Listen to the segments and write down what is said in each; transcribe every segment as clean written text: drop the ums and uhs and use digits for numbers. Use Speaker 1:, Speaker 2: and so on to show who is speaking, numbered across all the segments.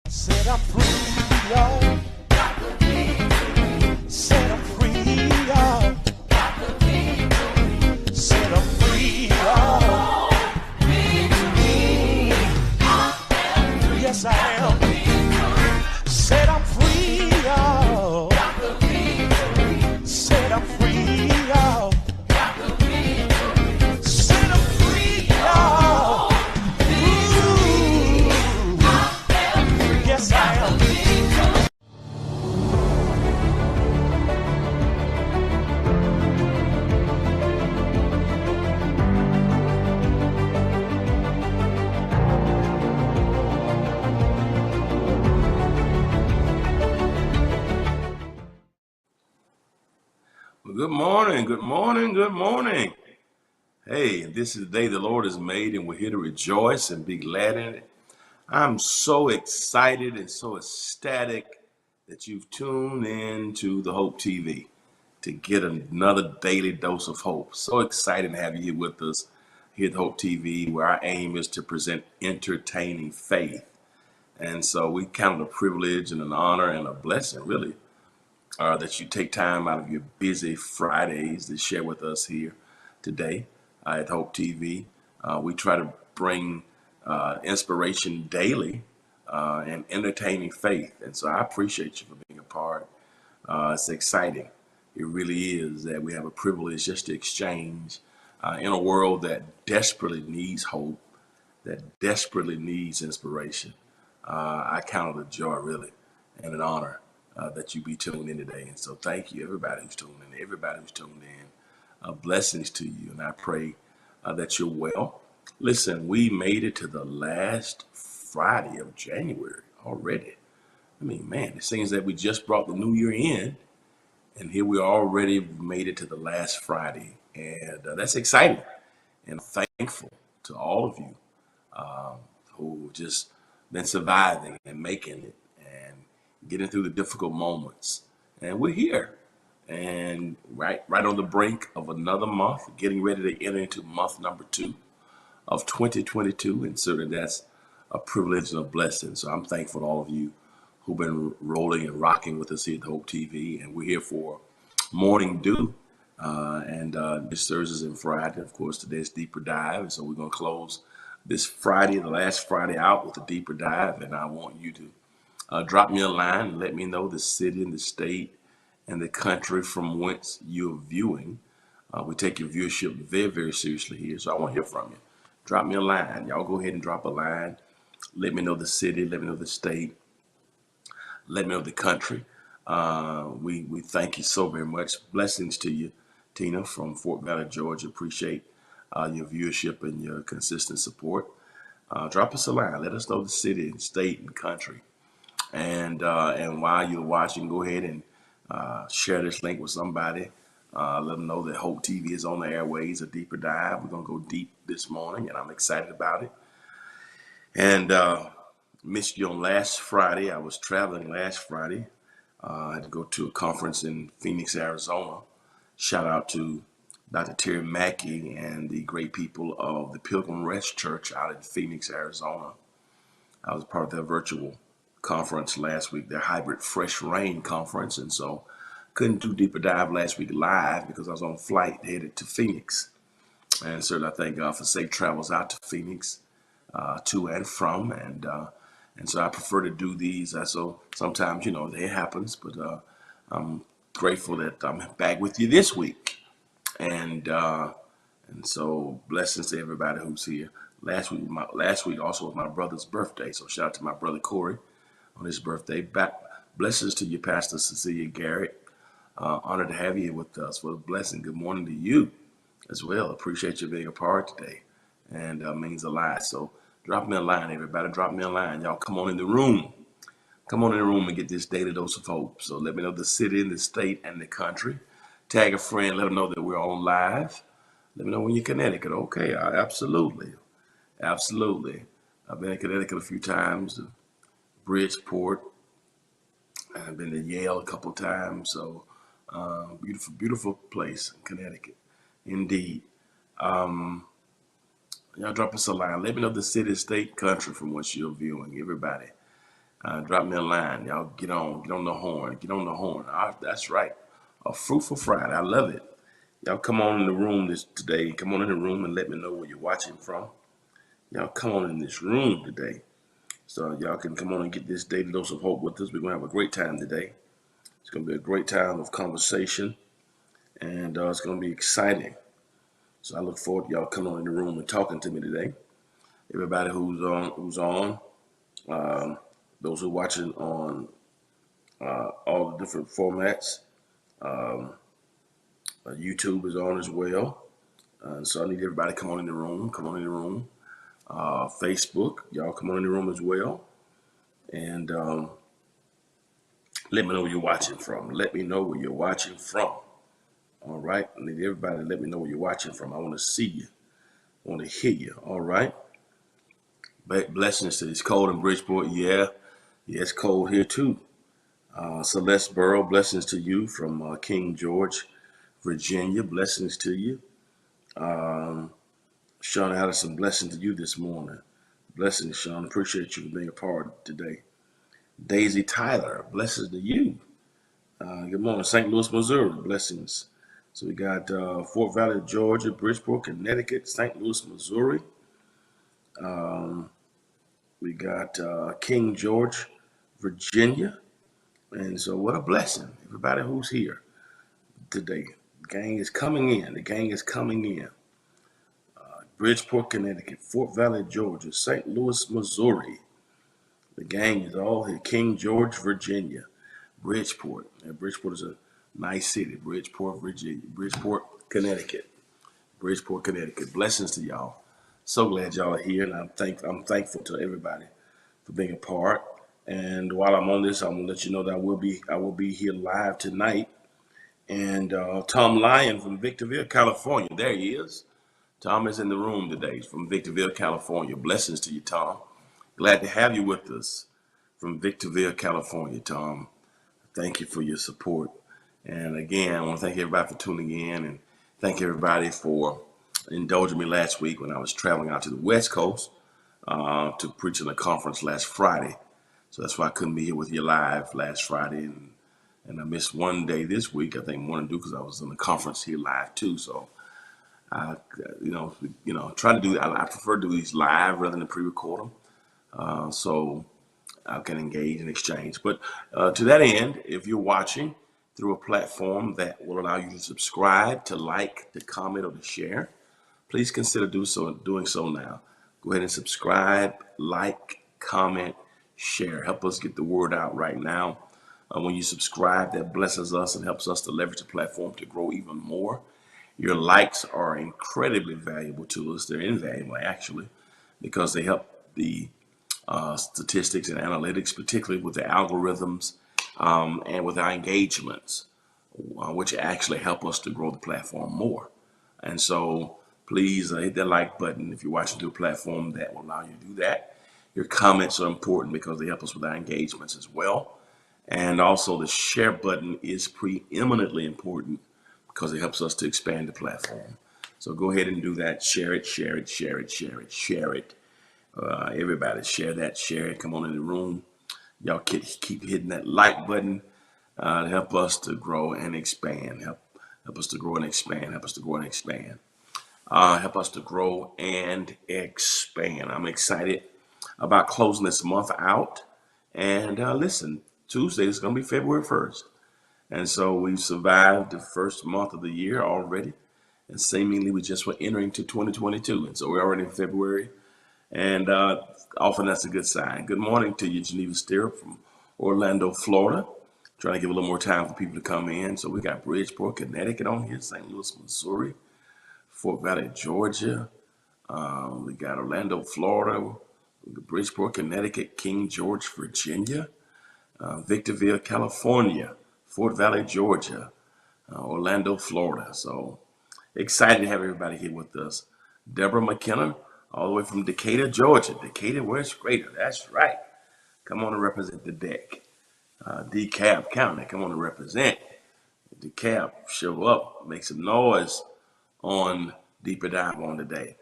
Speaker 1: Set up free, y'all. Set up free, y'all. Set up free, y'all. Yes, I am. Set up free, y'all. Set up free, y'all. Set up free, y'all. Ooh. Yes, I am.
Speaker 2: Good morning, good morning, good morning. Hey, this is the day the Lord has made, and we're here to rejoice and be glad in it. I'm so excited and so ecstatic that you've tuned in to the Hope TV to get another daily dose of hope. So excited to have you here with us here at the Hope TV, where our aim is to present entertaining faith. And so we count it a privilege and an honor and a blessing, really, that you take time out of your busy Fridays to share with us here today at Hope TV. We try to bring inspiration daily and entertaining faith. And so I appreciate you for being a part. It's exciting. It really is that we have a privilege just to exchange in a world that desperately needs hope, that desperately needs inspiration. I count it a joy, really, and an honor that you be tuned in today. And so thank you, everybody who's tuned in, everybody who's tuned in. Blessings to you, and I pray that you're well. Listen, we made it to the last Friday of January already. I mean, man, it seems that we just brought the new year in, and here we already made it to the last Friday. And that's exciting, and I'm thankful to all of you who just been surviving and making it and getting through the difficult moments. And we're here, and right on the brink of another month, getting ready to enter into month number 2 of 2022, and certainly that's a privilege and a blessing. So I'm thankful to all of you who've been rolling and rocking with us here at Hope TV, and we're here for Morning Dew. And this Thursday and Friday, of course, today's Deeper Dive. And so we're going to close this Friday, the last Friday out, with a Deeper Dive. And I want you to drop me a line and let me know the city and the state and the country from whence you're viewing. We take your viewership very, very seriously here. So I want to hear from you. Drop me a line. Y'all go ahead and drop a line. Let me know the city. Let me know the state. Let me know the country. We thank you so very much. Blessings to you, Tina, from Fort Valley, Georgia. Appreciate your viewership and your consistent support. Drop us a line. Let us know the city and state and country. And while you're watching, go ahead and share this link with somebody. Let them know that Hope TV is on the airways, a deeper dive. We're going to go deep this morning, and I'm excited about it. And missed you on last Friday. I was traveling last Friday. I had to go to a conference in Phoenix, Arizona. Shout out to Dr. Terry Mackey and the great people of the Pilgrim Rest Church out in Phoenix, Arizona. I was part of their virtual conference last week, their hybrid Fresh Rain conference. And so couldn't do Deeper Dive last week live because I was on a flight headed to Phoenix. And certainly I thank God for safe travels out to Phoenix, to and from. And so I prefer to do these. So sometimes, it happens, but I'm grateful that I'm back with you this week. And so blessings to everybody who's here. Last week also was my brother's birthday. So shout out to my brother Corey on his birthday. Blessings to you, Pastor Cecilia Garrett. Honored to have you with us. What a blessing. Good morning to you as well. Appreciate you being a part today. And means a lot. So drop me a line, everybody. Drop me a line. Y'all come on in the room. Come on in the room and get this daily dose of hope. So let me know the city, the state, and the country. Tag a friend. Let them know that we're on live. Let me know when you're in Connecticut. Okay, absolutely. Absolutely. I've been in Connecticut a few times. Bridgeport. I've been to Yale a couple times. So beautiful, beautiful place in Connecticut. Indeed. Y'all drop us a line. Let me know the city, state, country from which you're viewing. Everybody, drop me a line. Y'all get on the horn. Get on the horn. That's right. A fruitful Friday. I love it. Y'all come on in the room today. Come on in the room and let me know where you're watching from. Y'all come on in this room today. So y'all can come on and get this daily dose of hope with us. We're going to have a great time today. It's going to be a great time of conversation. And it's going to be exciting. So I look forward to y'all coming on in the room and talking to me today. Everybody who's on, those who are watching on all the different formats. YouTube is on as well. So I need everybody to come on in the room. Come on in the room. Facebook, y'all come on in the room as well. And let me know where you're watching from. Let me know where you're watching from. All right. I need everybody to let me know where you're watching from. I want to see you. I want to hear you. All right. Blessings to this cold in Bridgeport. Yeah, it's cold here too. Celeste Burrow, blessings to you from King George, Virginia. Blessings to you. Sean Allison, blessing to you this morning. Blessings, Sean. Appreciate you for being a part today. Daisy Tyler, blessings to you. Good morning, St. Louis, Missouri. Blessings. So we got Fort Valley, Georgia, Bridgeport, Connecticut, St. Louis, Missouri. We got King George, Virginia. And so what a blessing. Everybody who's here today. The gang is coming in. The gang is coming in. Bridgeport, Connecticut, Fort Valley, Georgia, St. Louis, Missouri. The gang is all here. King George, Virginia, Bridgeport. And Bridgeport is a nice city. Bridgeport, Virginia. Bridgeport, Connecticut. Bridgeport, Connecticut. Blessings to y'all. So glad y'all are here, and I'm thankful to everybody for being a part. And while I'm on this, I'm gonna let you know that I will be here live tonight. And Tom Lyon from Victorville, California. There he is. Tom is in the room today from Victorville, California. Blessings to you, Tom. Glad to have you with us from Victorville, California, Tom. Thank you for your support. And again, I want to thank everybody for tuning in and thank everybody for indulging me last week when I was traveling out to the West Coast to preach in a conference last Friday. So that's why I couldn't be here with you live last Friday. And I missed one day this week. I think one to do because I was in the conference here live too. So I, try to do. I prefer to do these live rather than pre-record them, so I can engage and exchange. But to that end, if you're watching through a platform that will allow you to subscribe, to like, to comment, or to share, please consider doing so now. Go ahead and subscribe, like, comment, share. Help us get the word out right now. When you subscribe, that blesses us and helps us to leverage the platform to grow even more. Your likes are incredibly valuable to us. They're invaluable, actually, because they help the statistics and analytics, particularly with the algorithms and with our engagements, which actually help us to grow the platform more. And so please hit that like button if you're watching through a platform that will allow you to do that. Your comments are important because they help us with our engagements as well. And also the share button is preeminently important because it helps us to expand the platform. So go ahead and do that. Share it, share it, share it, share it, share it. Everybody share that, share it. Come on in the room. Y'all keep hitting that like button to help us to grow and expand. Help us to grow and expand. Help us to grow and expand. Help us to grow and expand. I'm excited about closing this month out. And listen, Tuesday is going to be February 1st. And so we've survived the first month of the year already. And seemingly we just were entering to 2022. And so we're already in February. And often that's a good sign. Good morning to you, Geneva Stirrup from Orlando, Florida. Trying to give a little more time for people to come in. So we got Bridgeport, Connecticut on here, St. Louis, Missouri, Fort Valley, Georgia. We got Orlando, Florida, Bridgeport, Connecticut, King George, Virginia, Victorville, California, Fort Valley, Georgia, Orlando, Florida. So excited to have everybody here with us. Deborah McKenna, all the way from Decatur, Georgia. Decatur, where's greater? That's right. Come on and represent the deck. DeKalb County, come on and represent. DeKalb, show up, make some noise on Deeper Dive on today.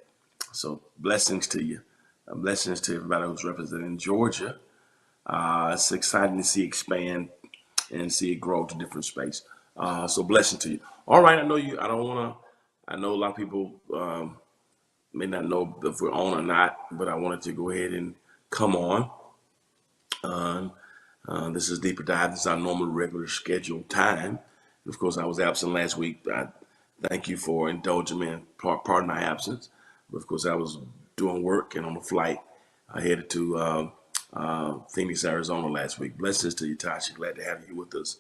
Speaker 2: So blessings to you. Blessings to everybody who's representing Georgia. It's exciting to see it expand and see it grow to different space. So blessing to you. All right, I know a lot of people may not know if we're on or not, but I wanted to go ahead and come on. This is Deeper Dive. This is our normal, regular scheduled time. Of course, I was absent last week. I thank you for indulging me and pardon my absence. But of course, I was doing work and on a flight. I headed to Phoenix, Arizona last week. Blessings to you, Tasha. Glad to have you with us.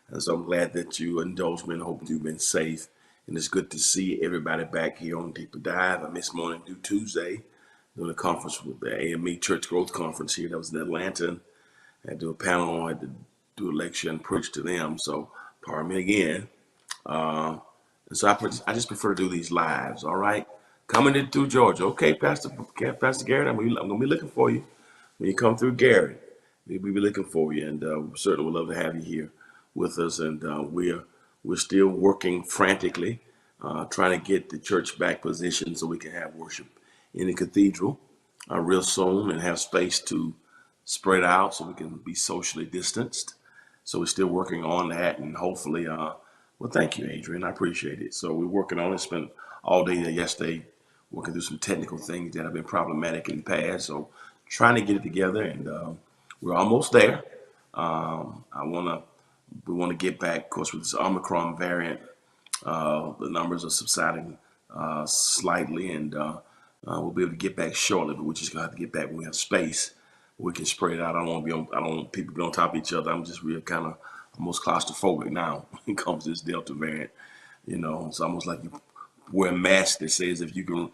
Speaker 2: And so I'm glad that you indulged me and hope you've been safe. And it's good to see everybody back here on Deeper Dive. I missed Morning Dew Tuesday doing a conference with the AME Church Growth Conference here that was in Atlanta. I had to do a panel, I had to do a lecture and preach to them. So pardon me again. And so I just prefer to do these lives, all right? Coming in through Georgia. Okay, Pastor Garrett, I'm going to be looking for you. When you come through Garrett, we'll be looking for you. And we certainly would love to have you here with us. And we're still working frantically, trying to get the church back positioned so we can have worship in the cathedral real soon and have space to spread out so we can be socially distanced. So we're still working on that, and hopefully, well, thank you, Adrian. I appreciate it. So we're working on it. Spent all day yesterday working through some technical things that have been problematic in the past. So trying to get it together, and we're almost there. We want to get back, of course, with this Omicron variant. The numbers are subsiding slightly, and we'll be able to get back shortly. But we're just gonna have to get back when we have space. We can spread it out. I don't want people to be on top of each other. I'm just real kind of almost claustrophobic now when it comes to this Delta variant. It's almost like you wear a mask that says if you can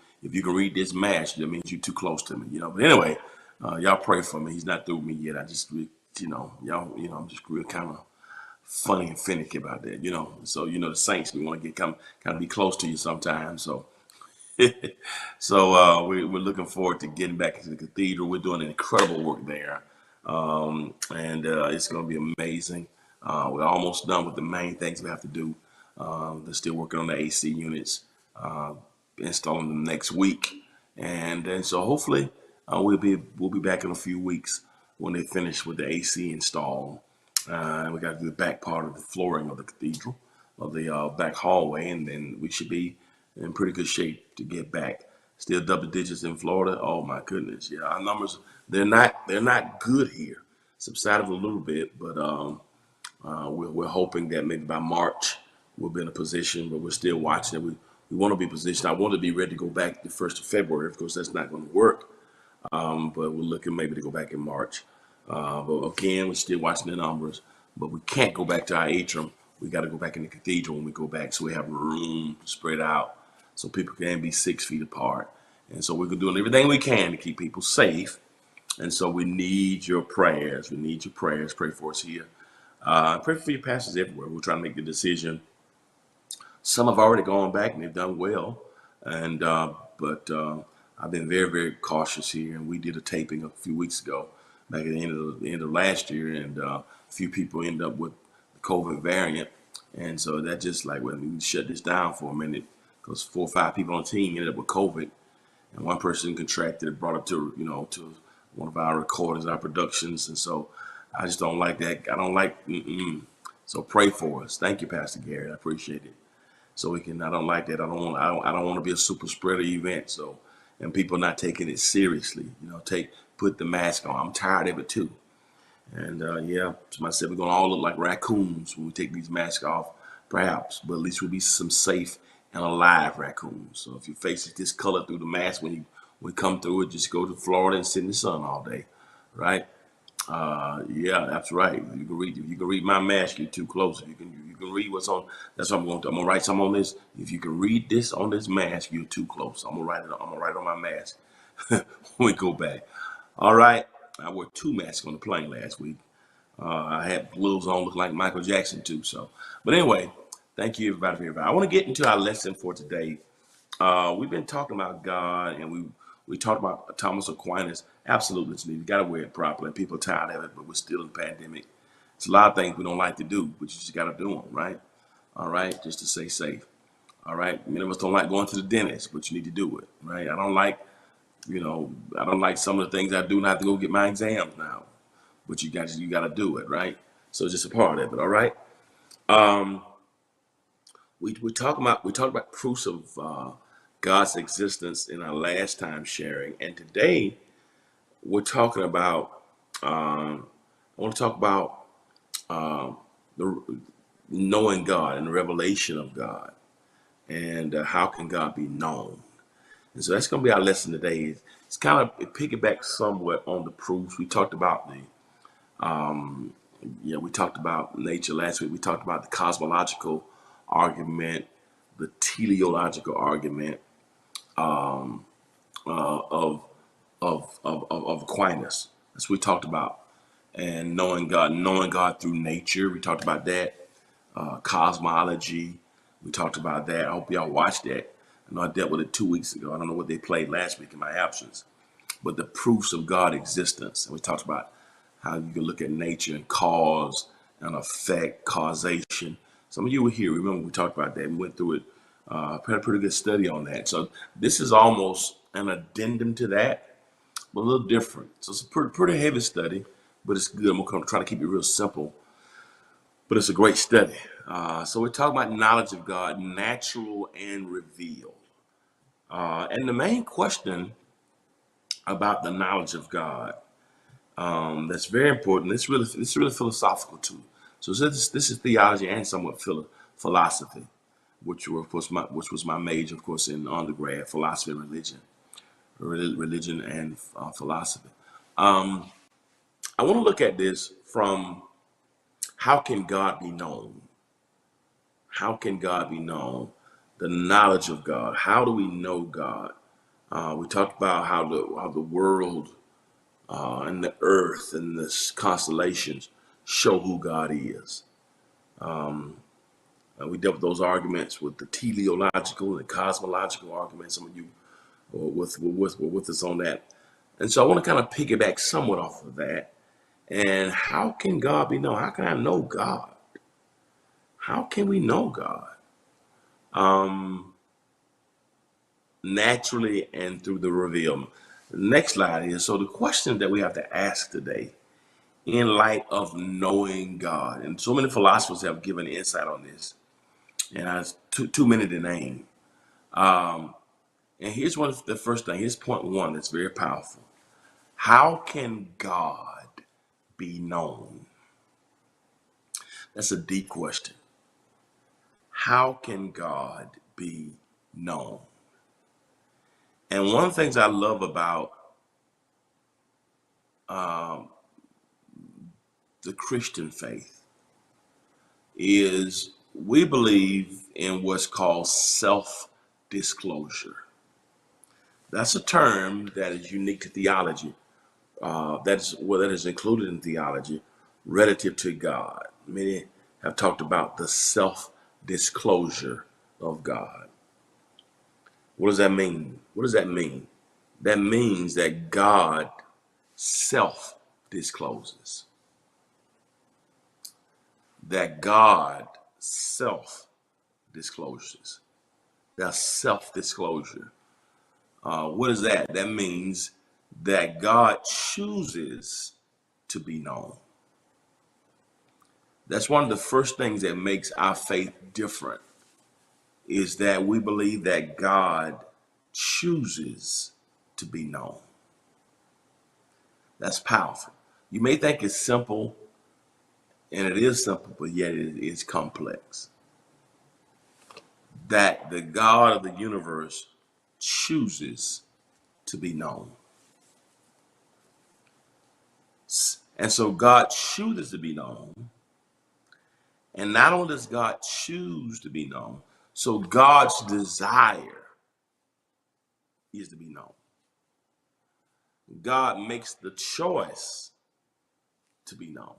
Speaker 2: read this mask, that means you're too close to me. But anyway, y'all pray for me. He's not through with me yet. I just, I'm just real kind of funny and finicky about that. So the saints, we want to kind of be close to you sometimes. So So we're looking forward to getting back into the cathedral. We're doing incredible work there, and it's going to be amazing. We're almost done with the main things we have to do. They're still working on the AC units, uh, installing them next week, and so hopefully we'll be back in a few weeks when they finish with the AC install. And we got to do the back part of the flooring of the cathedral, of the back hallway, and then we should be in pretty good shape to get back. Still double digits in Florida. Oh my goodness, yeah, our numbers they're not good here. Subsided a little bit, but we're hoping that maybe by March we'll be in a position, but we're still watching it. We want to be positioned. I want to be ready to go back the 1st of February. Of course, that's not going to work, but we're looking maybe to go back in March. But again, we're still watching the numbers, but we can't go back to our atrium. We got to go back in the cathedral when we go back, so we have room to spread out, so people can be 6 feet apart. And so we're doing everything we can to keep people safe. And so we need your prayers. We need your prayers. Pray for us here. Pray for your pastors everywhere. We're trying to make the decision. Some have already gone back and they've done well, and but I've been very, very cautious here. And we did a taping a few weeks ago, back at the end of last year, and a few people ended up with the COVID variant, and so that just like when we shut this down for a minute, because 4 or 5 people on the team ended up with COVID, and one person contracted it, brought it to one of our recordings, our productions, and so I just don't like that. I don't like. So pray for us. Thank you, Pastor Gary. I appreciate it. So we can. I don't like that. I don't want to be a super spreader event. So and people not taking it seriously. Put the mask on. I'm tired of it too. And yeah, somebody said we're gonna all look like raccoons when we take these masks off, perhaps, but at least we'll be some safe and alive raccoons. So if your face is discolored through the mask when you come through it, just go to Florida and sit in the sun all day, right? Yeah, that's right. You can read my mask. You're too close. You can read what's on. That's what I'm going to. I'm gonna write something on this. If you can read this on this mask, you're too close. I'm gonna write it. I'm gonna write it on my mask when we go back. All right. I wore 2 masks on the plane last week. I had blues on, look like Michael Jackson too. So, but anyway, thank you everybody for everybody. I want to get into our lesson for today. We've been talking about God, and we talked about Thomas Aquinas. Absolutely, you got to wear it properly. People are tired of it, but we're still in the pandemic. It's a lot of things we don't like to do, but you just got to do them, right? All right, just to stay safe. All right, many of us don't like going to the dentist, but you need to do it, right? I don't like some of the things I do, and I have to go get my exams now, but you got to do it, right? So it's just a part of it. All right. Um, we talked about proofs of God's existence in our last time sharing, and today we're talking about. I want to talk about the knowing God and the revelation of God, and how can God be known. And so that's going to be our lesson today. It's kind of it piggybacks somewhat on the proofs we talked about. We talked about nature last week. We talked about the cosmological argument, the teleological argument of of Aquinas. That's what we talked about. And knowing God through nature. We talked about that. Cosmology. We talked about that. I hope y'all watched that. I know I dealt with it 2 weeks ago. I don't know what they played last week in my absence, but the proofs of God existence. And we talked about how you can look at nature and cause and effect, causation. Some of you were here. Remember we talked about that. We went through it. Had a pretty good study on that. So this is almost an addendum to that, but a little different. So it's a pretty heavy study, but it's good. I'm going to try to keep it real simple, but it's a great study. So we're talking about knowledge of God, natural and revealed. And the main question about the knowledge of God, that's very important. It's really philosophical too. So this is theology and somewhat philosophy, which was my major, of course, in undergrad, philosophy and religion and philosophy. Um, I want to look at this from how can God be known? How can God be known? The knowledge of God. How do we know God? We talked about how the world and the earth and the constellations show who God is. We dealt with those arguments with the teleological and cosmological arguments. Some of you were with us on that. And so I want to kind of piggyback somewhat off of that. And how can God be known? How can I know God? How can we know God? Naturally and through the reveal. The next slide is, so the question that we have to ask today in light of knowing God, and so many philosophers have given insight on this, and I was too many to name. And here's the first thing. Here's point one that's very powerful. How can God be known? That's a deep question. How can God be known? And one of the things I love about the Christian faith is we believe in what's called self-disclosure. That's a term that is unique to theology. That is included in theology relative to God. Many have talked about the self-disclosure of God. What does that mean? What does that mean? That means that God self-discloses. That God self-discloses. That's self-disclosure. What is that? That means that God chooses to be known. That's one of the first things that makes our faith different, is that we believe that God chooses to be known. That's powerful. You may think it's simple, and it is simple, but yet it is complex. That the God of the universe chooses to be known. And so God chooses to be known. And not only does God choose to be known, so God's desire is to be known. God makes the choice to be known.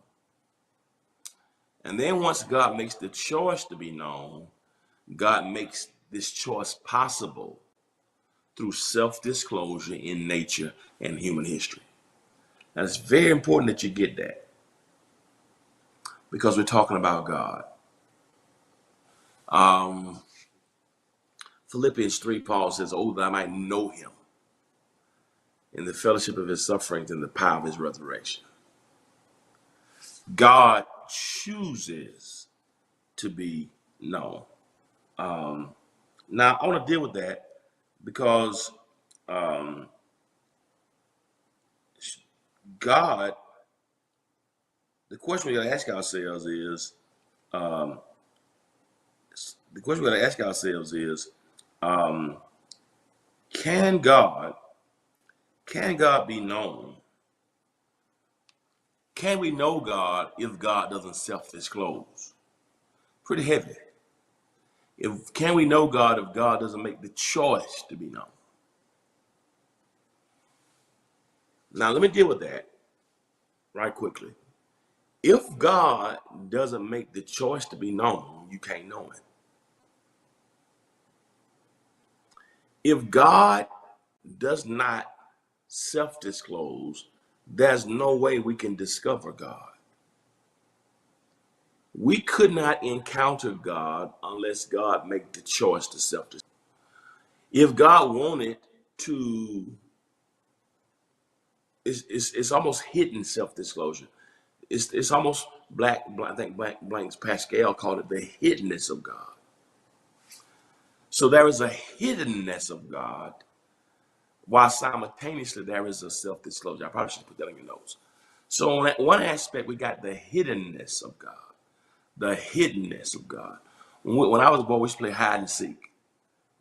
Speaker 2: And then once God makes the choice to be known, God makes this choice possible through self-disclosure in nature and human history. Now, it's very important that you get that, because we're talking about God. Philippians 3, Paul says, "Oh, that I might know him in the fellowship of his sufferings and the power of his resurrection." God chooses to be known. Now, I want to deal with that because God, the question we got to ask ourselves is, can God be known? Can we know God if God doesn't self-disclose? Pretty heavy. Can we know God if God doesn't make the choice to be known? Now, let me deal with that right quickly. If God doesn't make the choice to be known, you can't know him. If God does not self-disclose, there's no way we can discover God. We could not encounter God unless God make the choice to self-disclose. If God wanted to, it's almost hidden self-disclosure. It's almost I think Blank's Pascal called it the hiddenness of God. So there is a hiddenness of God, while simultaneously there is a self-disclosure. I probably should put that in your notes. So on that one aspect, we got the hiddenness of God. The hiddenness of God. When I was a boy, we used to play hide and seek.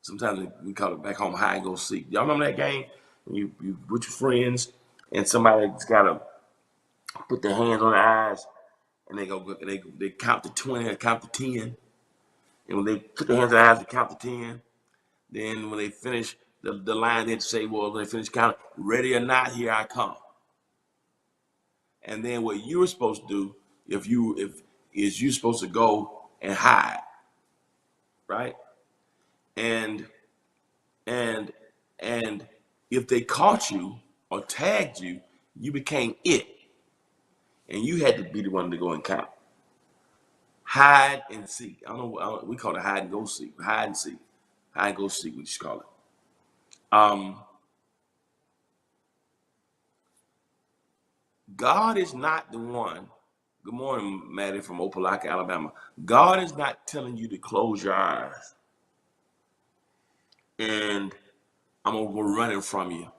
Speaker 2: Sometimes we call it back home hide and go seek. Y'all remember that game? When you with your friends and somebody's got to put their hands on their eyes and they count to 20 or count to 10. And when they put their hands on their eyes, they count to 10. Then when they finish the line, they'd say, well, when they finish counting, ready or not, here I come. And then what you were supposed to do, you're supposed to go and hide. right? And and and if they caught you or tagged you, you became it, and you had to be the one to go and count. Hide and seek. We call it hide and go seek. Hide and seek. Hide and go seek. We just call it. Um, God is not the one. Good morning, Maddie from Opelika, Alabama. God is not telling you to close your eyes and I'm gonna go running from you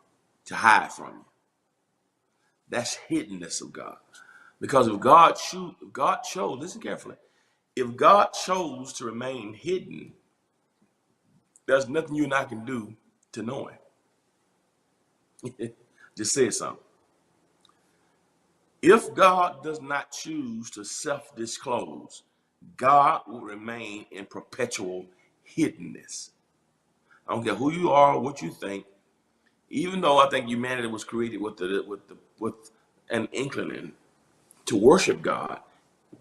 Speaker 2: to hide from you. That's hiddenness of God. Because if God chose, listen carefully, if God chose to remain hidden, there's nothing you and I can do to know him. Just say something. If God does not choose to self-disclose, God will remain in perpetual hiddenness. I don't care who you are, what you think. Even though I think humanity was created with an inclining to worship God,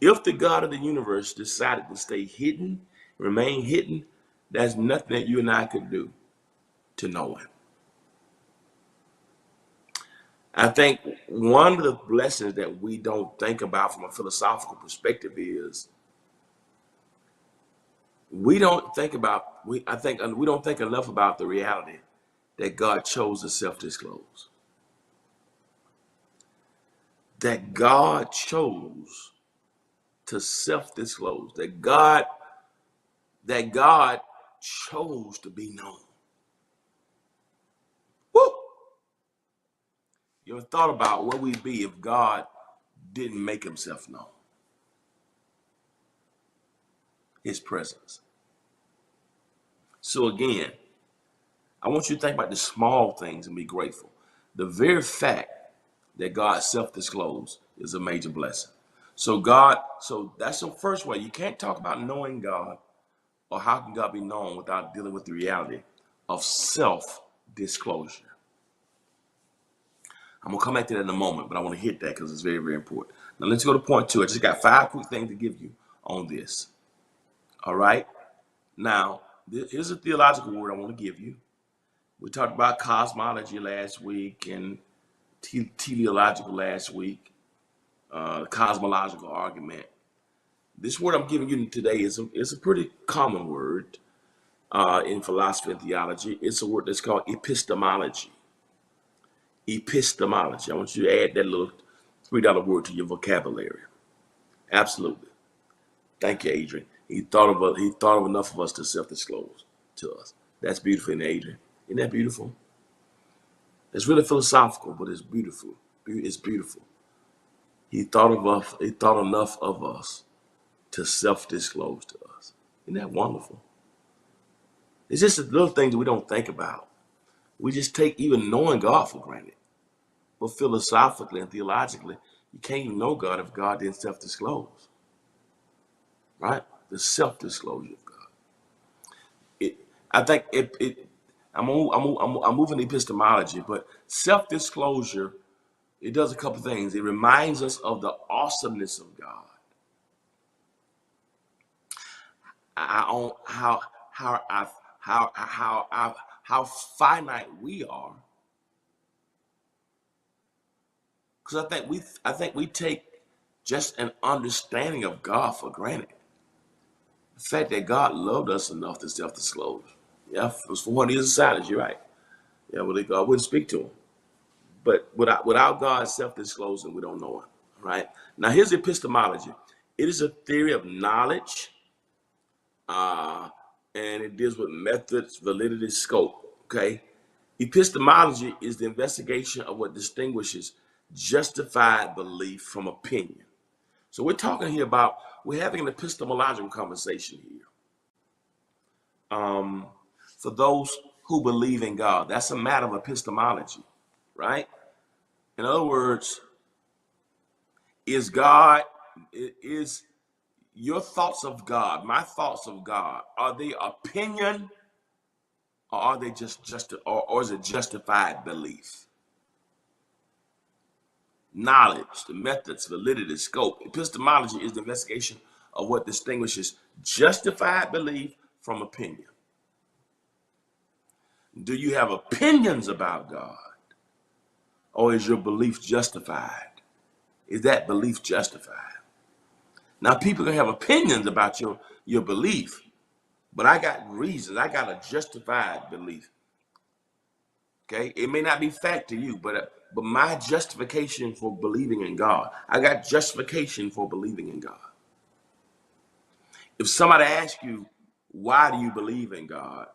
Speaker 2: if the God of the universe decided to stay hidden, remain hidden, there's nothing that you and I could do to know him. I think one of the blessings that we don't think about from a philosophical perspective is we don't think enough about the reality that God chose to self-disclose. That God chose to self-disclose. That God chose to be known. Woo! You ever thought about where we'd be if God didn't make himself known? His presence. So again, I want you to think about the small things and be grateful. The very fact that God self-disclosed is a major blessing. So that's the first way. You can't talk about knowing God or how can God be known without dealing with the reality of self-disclosure. I'm gonna come back to that in a moment, but I want to hit that because it's very, very important. Now let's go to point two. I just got 5 quick things to give you on this. All right. Now, here's a theological word I want to give you. We talked about cosmology last week and teleological last week, cosmological argument. This word I'm giving you today is a pretty common word in philosophy and theology. It's a word that's called epistemology. Epistemology. I want you to add that little $3 word to your vocabulary. Absolutely. Thank you, Adrian. He thought of enough of us to self-disclose to us. That's beautiful, Adrian. Isn't that beautiful? It's really philosophical, but it's beautiful. It's beautiful. He thought enough of us to self-disclose to us. Isn't that wonderful? It's just the little things that we don't think about. We just take even knowing God for granted. But philosophically and theologically, you can't even know God if God didn't self-disclose. Right? The self-disclosure of God. I'm moving epistemology, but self-disclosure, it does a couple things. It reminds us of the awesomeness of God. How finite we are. Because I think we take just an understanding of God for granted. The fact that God loved us enough to self-disclose. Yeah, it was for one of his silence, you're right. Yeah, well, God wouldn't speak to him. But without God self-disclosing, we don't know him, right? Now, here's epistemology. It is a theory of knowledge, and it deals with methods, validity, scope, okay? Epistemology is the investigation of what distinguishes justified belief from opinion. So we're having an epistemological conversation here. For those who believe in God, that's a matter of epistemology, right? In other words, is your thoughts of God, my thoughts of God, are they opinion or are they or is it justified belief? Knowledge, the methods, validity, scope. Epistemology is the investigation of what distinguishes justified belief from opinion? Do you have opinions about God, or is your belief justified? Is that belief justified? Now, people can have opinions about your belief, but I got reasons. I got a justified belief. Okay, it may not be fact to you, but my justification for believing in God, I got justification for believing in God. If somebody asks you, why do you believe in God?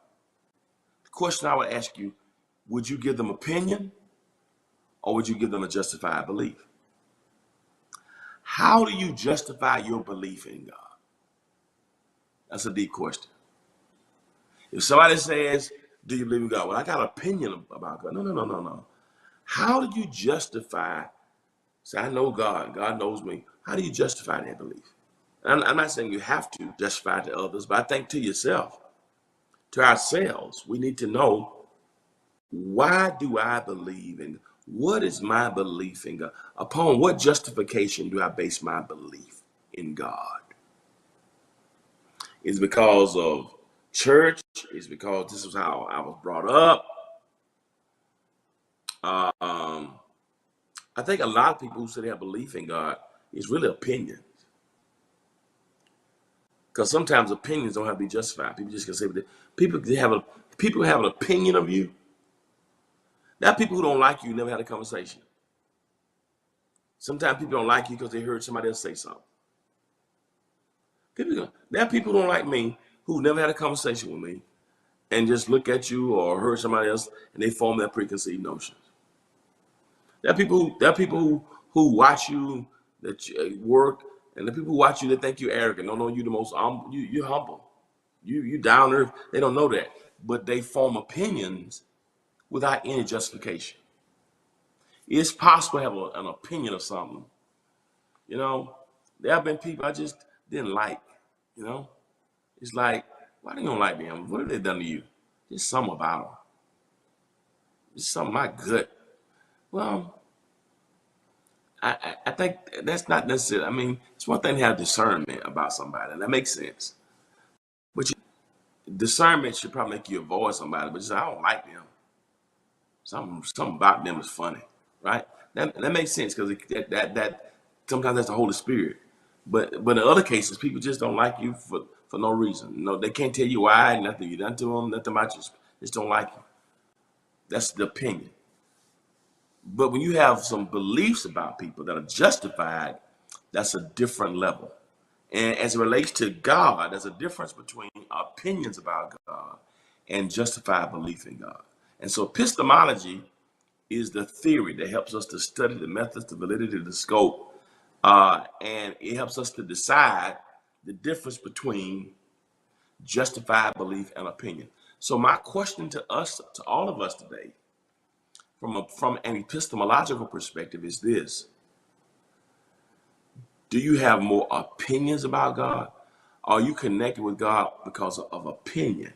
Speaker 2: The question I would ask you, would you give them opinion, or would you give them a justified belief? How do you justify your belief in God? That's a deep question. If somebody says, do you believe in God? Well, I got an opinion about God. No, no, no, no, no. How do you justify, say, I know God, God knows me. How do you justify that belief? I'm not saying you have to justify it to others, but I think to yourself, to ourselves, we need to know, why do I believe in, what is my belief in God? Upon what justification do I base my belief in God? Is it because of church? Is it because this is how I was brought up? I think a lot of people who say they have belief in God is really opinions. Because sometimes opinions don't have to be justified. People just can say, people have an opinion of you. Now, people who don't like you never had a conversation. Sometimes people don't like you because they heard somebody else say something. There are people who don't like me who never had a conversation with me and just look at you or heard somebody else and they form their preconceived notions. There are people who watch you that you, work, and the people who watch you that think you're arrogant, don't know you the most you're humble. You down earth. They don't know that, but they form opinions without any justification. It's possible to have an opinion of something. You know, there have been people I just didn't like. You know, it's like, why do you don't like them? What have they done to you? There's something about them. There's something not good. Well, I think that's not necessarily. I mean, it's one thing to have discernment about somebody, and that makes sense. But discernment should probably make you avoid somebody. But just, I don't like them. Something about them is funny, right? That makes sense, because that sometimes that's the Holy Spirit. But in other cases, people just don't like you for no reason. No, they can't tell you why. Nothing you done to them. Nothing about you. Just don't like you. That's the opinion. But when you have some beliefs about people that are justified, that's a different level. And as it relates to God, there's a difference between opinions about God and justified belief in God. And so epistemology is the theory that helps us to study the methods, the validity, the scope, and it helps us to decide the difference between justified belief and opinion. So my question to us, to all of us today, from an epistemological perspective, is this: do you have more opinions about God? Are you connected with God because of opinion?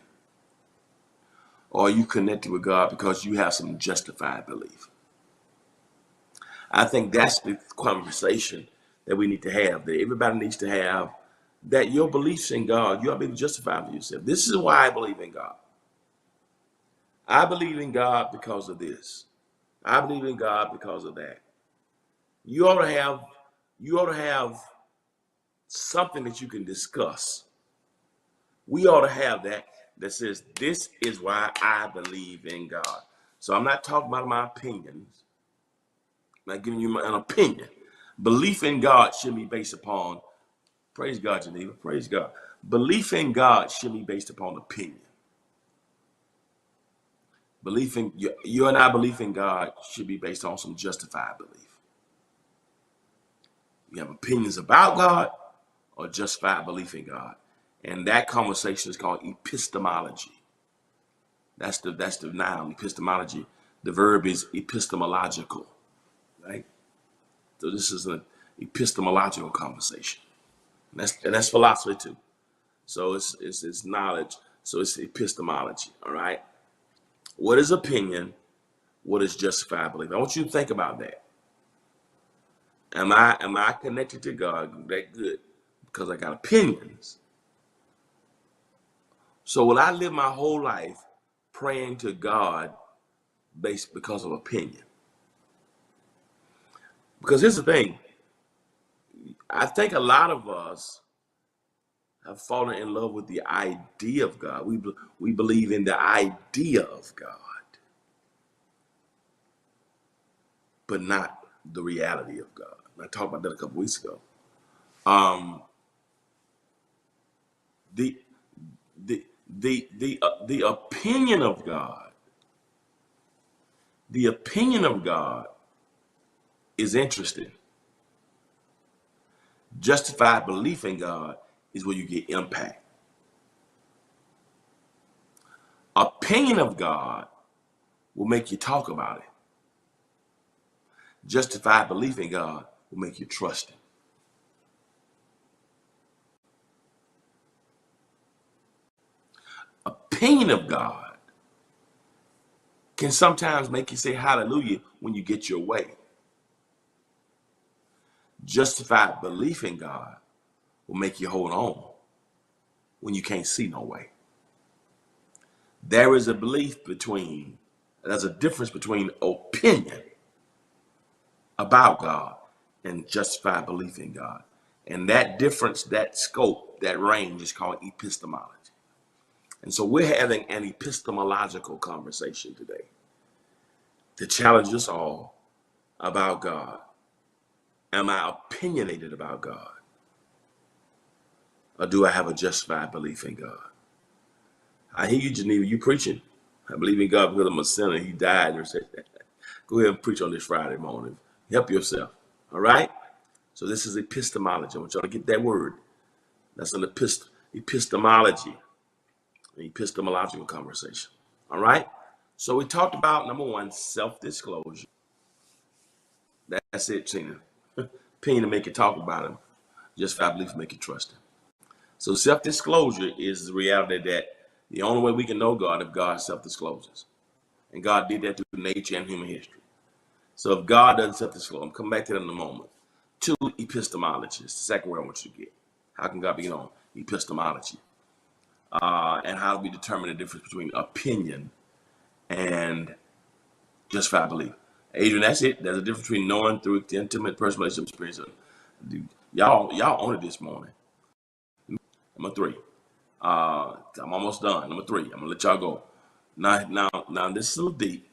Speaker 2: Or are you connected with God because you have some justified belief? I think that's the conversation that we need to have, that everybody needs to have, that your beliefs in God, you ought to be justified for yourself. This is why I believe in God. I believe in God because of this. I believe in God because of that. You ought to have something that you can discuss. We ought to have that says, this is why I believe in God. So I'm not talking about my opinions. I'm not giving you an opinion. Belief in God should be based upon, praise God, Geneva, praise God. Belief in God should be based upon opinion. Belief in you and I belief in God should be based on some justified belief. You have opinions about God or justified belief in God. And that conversation is called epistemology. That's the noun, epistemology. The verb is epistemological, right? So this is an epistemological conversation. And that's philosophy too. So it's knowledge. So it's epistemology. All right. What is opinion? What is justified belief? I want you to think about that. Am I connected to God that good because I got opinions? So will I live my whole life praying to God based because of opinion? Because here's the thing. I think a lot of us have fallen in love with the idea of God. We believe in the idea of God, but not the reality of God. I talked about that a couple weeks ago. Um, the the opinion of God, the opinion of God is interesting. Justified belief in God is where you get impact. Opinion of God will make you talk about it. Justified belief in God will make you trust Him. Opinion of God can sometimes make you say hallelujah when you get your way. Justified belief in God will make you hold on when you can't see no way. There's a difference between opinion about God and justified belief in God. And that difference, that scope, that range is called epistemology. And so we're having an epistemological conversation today to challenge us all about God. Am I opinionated about God? Or do I have a justified belief in God? I hear you, Geneva, you preaching. I believe in God because I'm a sinner. He died. Go ahead and preach on this Friday morning. Help yourself. All right? So this is epistemology. I want y'all to get that word. That's an epistemology, an epistemological conversation. All right? So we talked about, number one, self-disclosure. That's it, Tina. Opinion to make you talk about him. Justified belief to make you trust him. So self-disclosure is the reality that the only way we can know God if God self-discloses. And God did that through nature and human history. So if God doesn't self-disclose, I'm coming back to that in a moment. Two, epistemology. It's the second word I want you to get. How can God be known? Epistemology. And how do we determine the difference between opinion and justified belief? Adrian, that's it. There's a difference between knowing through the intimate personal relationship experience. Y'all on it this morning. Number three. I'm almost done. Number three. I'm gonna let y'all go. Now, this is a little deep.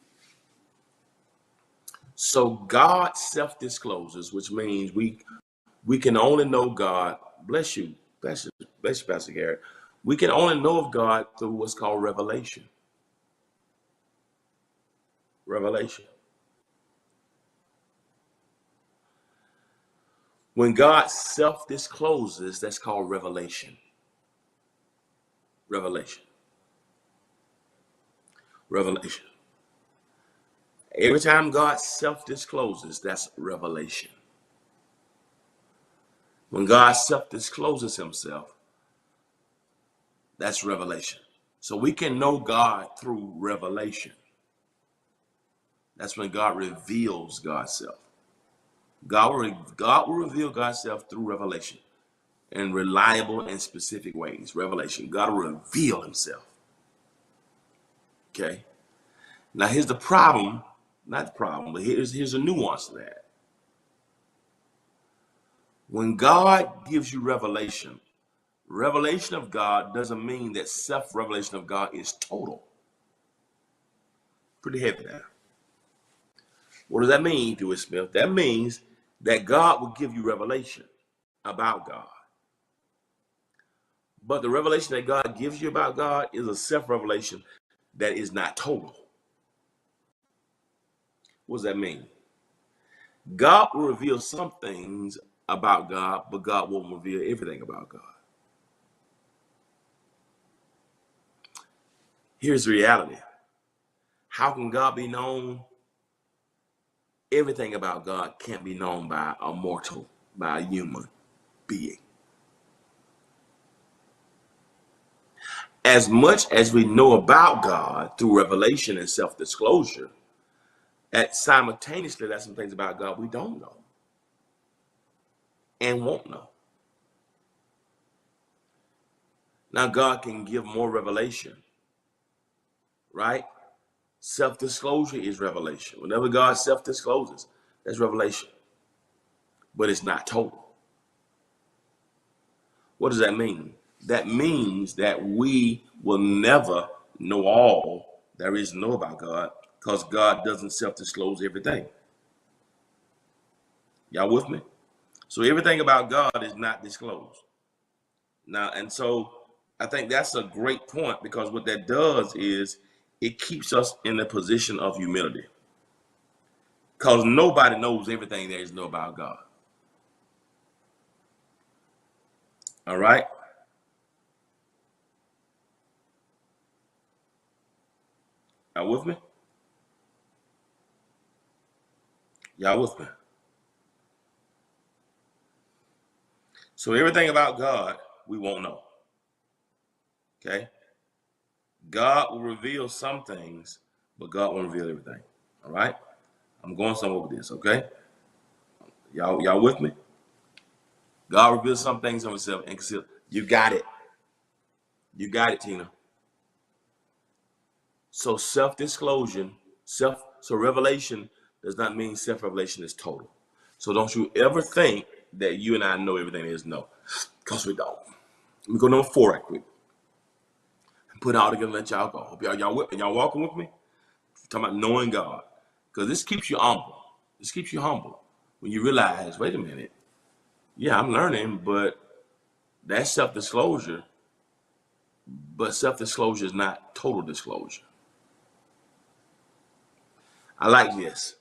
Speaker 2: So God self-discloses, which means we can only know God. Bless you, Pastor Garrett. We can only know of God through what's called revelation. Revelation. When God self-discloses, that's called revelation. Revelation. Revelation. Every time God self-discloses, that's revelation. When God self-discloses himself, that's revelation. So we can know God through revelation. That's when God reveals God's self. God will reveal God's self through revelation in reliable and specific ways. Revelation. God will reveal himself. Okay? Now here's the problem. Not the problem, but here's a nuance to that. When God gives you revelation, revelation of God doesn't mean that self-revelation of God is total. Pretty heavy now. What does that mean, Dewey Smith? That means that God will give you revelation about God. But the revelation that God gives you about God is a self-revelation that is not total. What does that mean? God will reveal some things about God, but God won't reveal everything about God. Here's the reality. How can God be known? Everything about God can't be known by a mortal, by a human being. As much as we know about God through revelation and self-disclosure, simultaneously, there's some things about God we don't know and won't know. Now God can give more revelation, right? Self-disclosure is revelation. Whenever God self-discloses, that's revelation. But it's not total. What does that mean? That means that we will never know all there is to know about God because God doesn't self-disclose everything. Y'all with me? So everything about God is not disclosed. Now, and so I think that's a great point because what that does is it keeps us in a position of humility. Because nobody knows everything there is to know about God. All right? Y'all with me? Y'all with me? So everything about God, we won't know. Okay? God will reveal some things, but God won't reveal everything. All right? I'm going somewhere with this, okay? Y'all with me? God reveals some things of himself and conceal. You got it. You got it, Tina. So self-disclosure, so revelation does not mean self-revelation is total. So don't you ever think that you and I know everything there is to know. Because we don't. Let me go number 4 right quick. Put it all together and let y'all go. Hope y'all with me. Y'all walking with me? We're talking about knowing God. Because this keeps you humble. This keeps you humble. When you realize, wait a minute. Yeah, I'm learning, but that's self-disclosure. But self-disclosure is not total disclosure. I like this.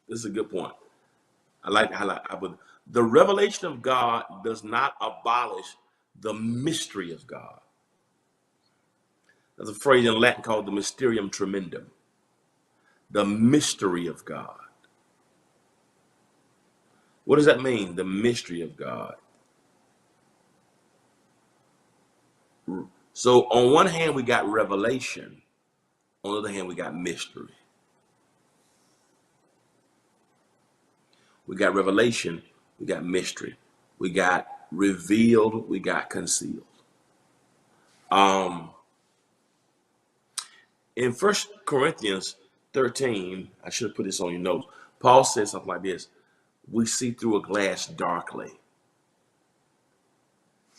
Speaker 2: This is a good point. But the revelation of God does not abolish the mystery of God. There's a phrase in Latin called the mysterium tremendum. The mystery of God. What does that mean? The mystery of God. So on one hand, we got revelation. On the other hand, we got mystery. We got revelation. We got mystery. We got revealed. We got concealed. In 1 Corinthians 13, I should have put this on your notes. Paul says something like this. We see through a glass darkly.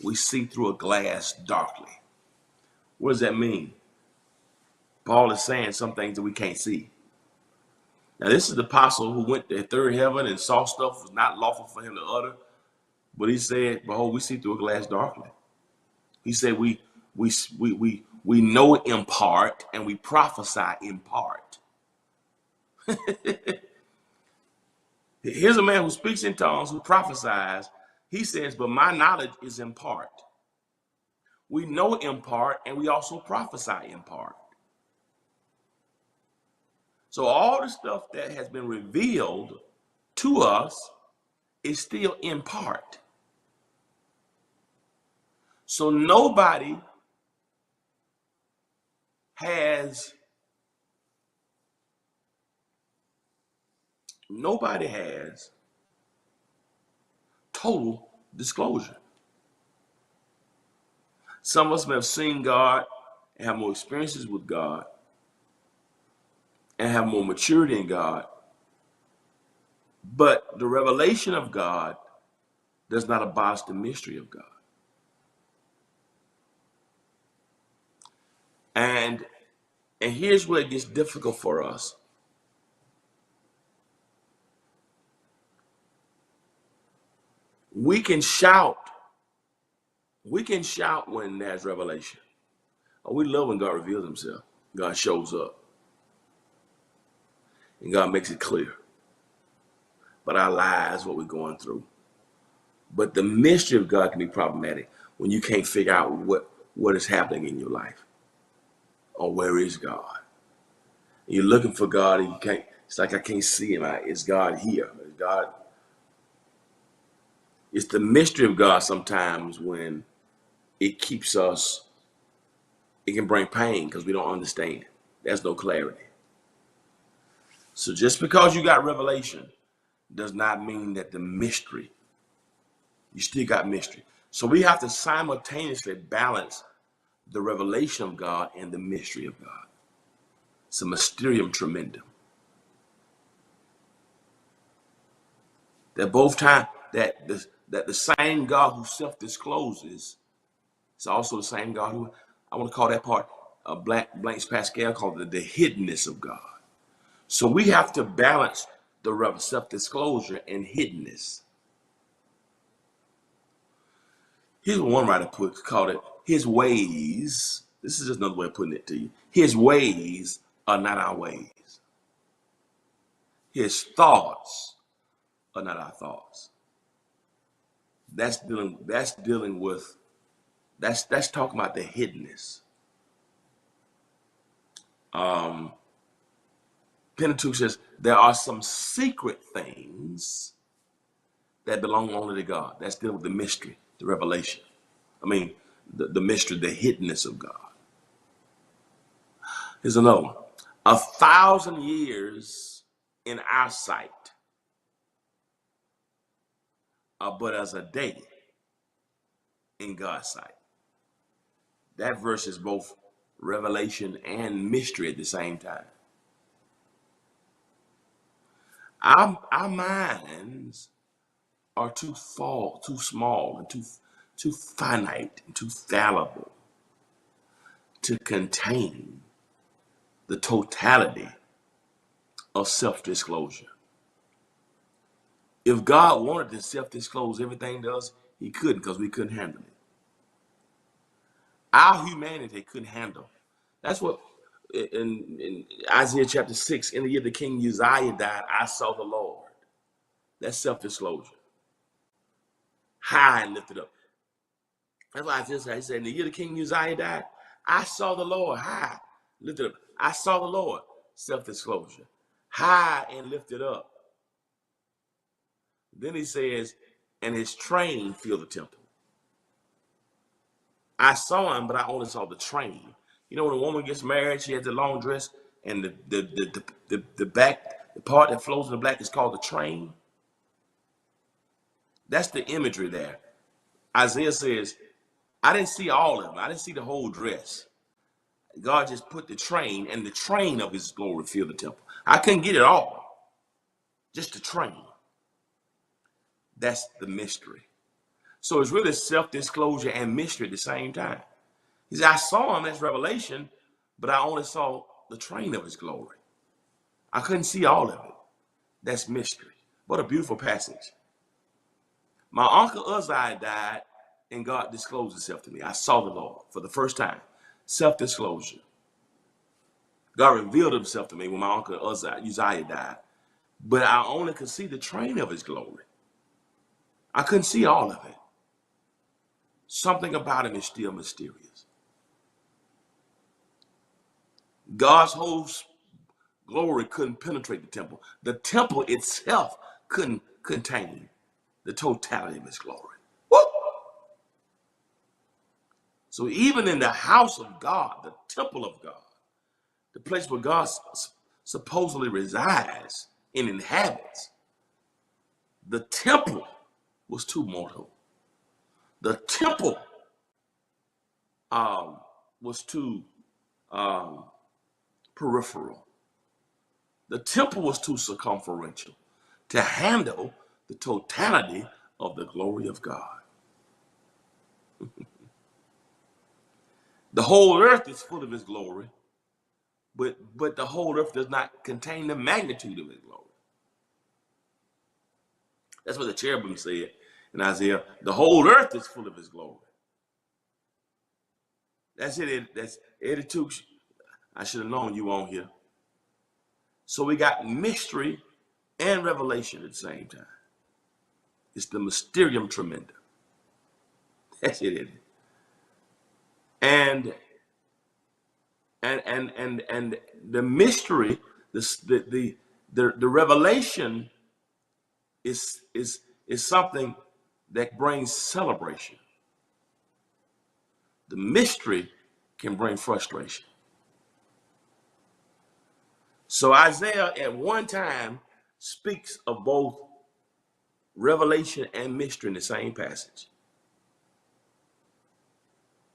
Speaker 2: We see through a glass darkly. What does that mean? Paul is saying some things that we can't see. Now, this is the apostle who went to the third heaven and saw stuff was not lawful for him to utter. But he said, behold, we see through a glass darkly. He said, we know in part and we prophesy in part. Here's a man who speaks in tongues, who prophesies. He says, but my knowledge is in part. We know in part and we also prophesy in part. So all the stuff that has been revealed to us is still in part. So nobody has total disclosure. Some of us have seen God and have more experiences with God and have more maturity in God. But the revelation of God does not abolish the mystery of God. And here's where it gets difficult for us. We can shout when there's revelation. Oh, we love when God reveals himself. God shows up. And God makes it clear. But our lives, what we're going through. But the mystery of God can be problematic when you can't figure out what is happening in your life. Or where is God? You're looking for God and you can't, it's like I can't see him. Is God here? Is God? It's the mystery of God sometimes when it keeps us, it can bring pain because we don't understand. There's no clarity. So just because you got revelation does not mean that the mystery, you still got mystery. So we have to simultaneously balance the revelation of God and the mystery of God. It's a mysterium tremendum. That both time that the same God who self-discloses is also the same God who, I want to call that part Blaise Pascal called it the hiddenness of God. So we have to balance the self-disclosure and hiddenness. Here's what one writer called it, his ways. This is just another way of putting it to you. His ways are not our ways. His thoughts are not our thoughts. That's talking about the hiddenness. Pentateuch says there are some secret things that belong only to God. That's dealing with the mystery, the revelation. I mean, the mystery, the hiddenness of God. Here's another one. 1,000 years in our sight are but as a day in God's sight. That verse is both revelation and mystery at the same time. Our minds are too small, and too finite, and too fallible to contain the totality of self-disclosure. If God wanted to self-disclose everything to us, he couldn't, because we couldn't handle it. Our humanity couldn't handle. That's what in Isaiah chapter 6, in the year the king Uzziah died, I saw the Lord. That's self-disclosure. High and lifted up. That's why Isaiah said, in the year the king Uzziah died, I saw the Lord high, lifted up. I saw the Lord, self-disclosure. High and lifted up. Then he says, and his train filled the temple. I saw him, but I only saw the train. You know, when a woman gets married, she has a long dress, and the back, the part that flows in the back is called the train. That's the imagery there. Isaiah says, I didn't see all of them. I didn't see the whole dress. God just put the train, and the train of his glory filled the temple. I couldn't get it all. Just the train. That's the mystery. So it's really self-disclosure and mystery at the same time. He said, I saw him, that's revelation, but I only saw the train of his glory. I couldn't see all of it. That's mystery. What a beautiful passage. My uncle Uzziah died, and God disclosed himself to me. I saw the Lord for the first time. Self-disclosure. God revealed himself to me when my uncle Uzziah died, but I only could see the train of his glory. I couldn't see all of it. Something about him is still mysterious. God's whole glory couldn't penetrate the temple. The temple itself couldn't contain the totality of his glory. Woo! So even in the house of God, the temple of God, the place where God supposedly resides and inhabits, the temple was too mortal. The temple was too peripheral. The temple was too circumferential to handle the totality of the glory of God. The whole earth is full of his glory, but the whole earth does not contain the magnitude of his glory. That's what the cherubim said in Isaiah. The whole earth is full of his glory. That's it. That's Eddie Touche. I should have known you on here. So we got mystery and revelation at the same time. It's the mysterium tremendum. That's it. And the mystery, the revelation is something that brings celebration. The mystery can bring frustration. So Isaiah at one time speaks of both revelation and mystery in the same passage.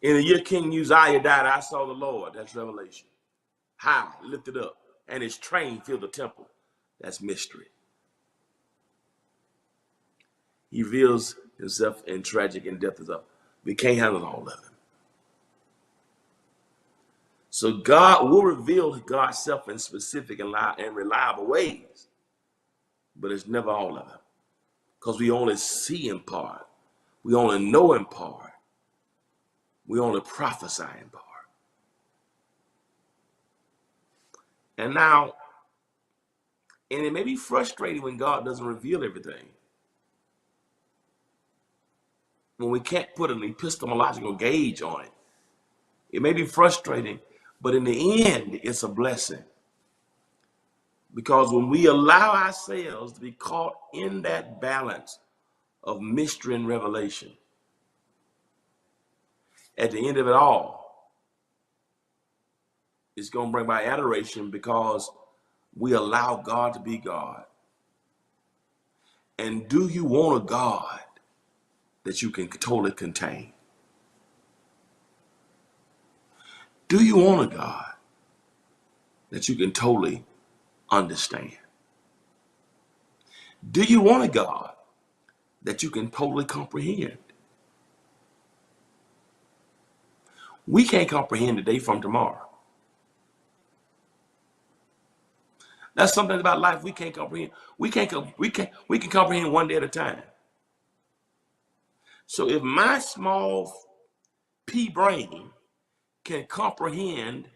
Speaker 2: In the year King Uzziah died, I saw the Lord. That's Revelation. High, lifted up, and his train filled the temple. That's mystery. He reveals himself in tragic and death is up. We can't handle all of him. So God will reveal God's self in specific and reliable ways, but it's never all of him. Because we only see in part. We only know in part. We only prophesy in part. And now, and it may be frustrating when God doesn't reveal everything. When we can't put an epistemological gauge on it. It may be frustrating, but in the end, it's a blessing. Because when we allow ourselves to be caught in that balance of mystery and revelation, at the end of it all, it's going to bring by adoration because we allow God to be God. And do you want a God that you can totally contain? Do you want a God that you can totally understand? Do you want a God that you can totally comprehend? We can't comprehend today from tomorrow. That's something about life we can't comprehend. We can comprehend one day at a time. So if my small pea brain can comprehend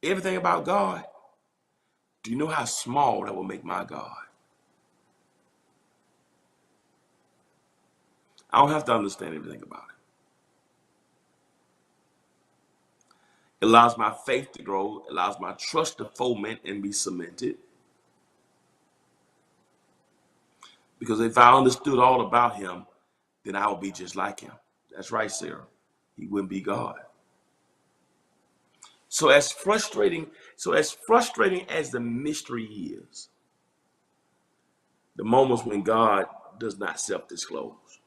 Speaker 2: everything about God, do you know how small that will make my God? I don't have to understand everything about it. It allows my faith to grow, it allows my trust to foment and be cemented. Because if I understood all about him, then I would be just like him. That's right, Sarah. He wouldn't be God. So as frustrating as the mystery is, the moments when God does not self-disclose.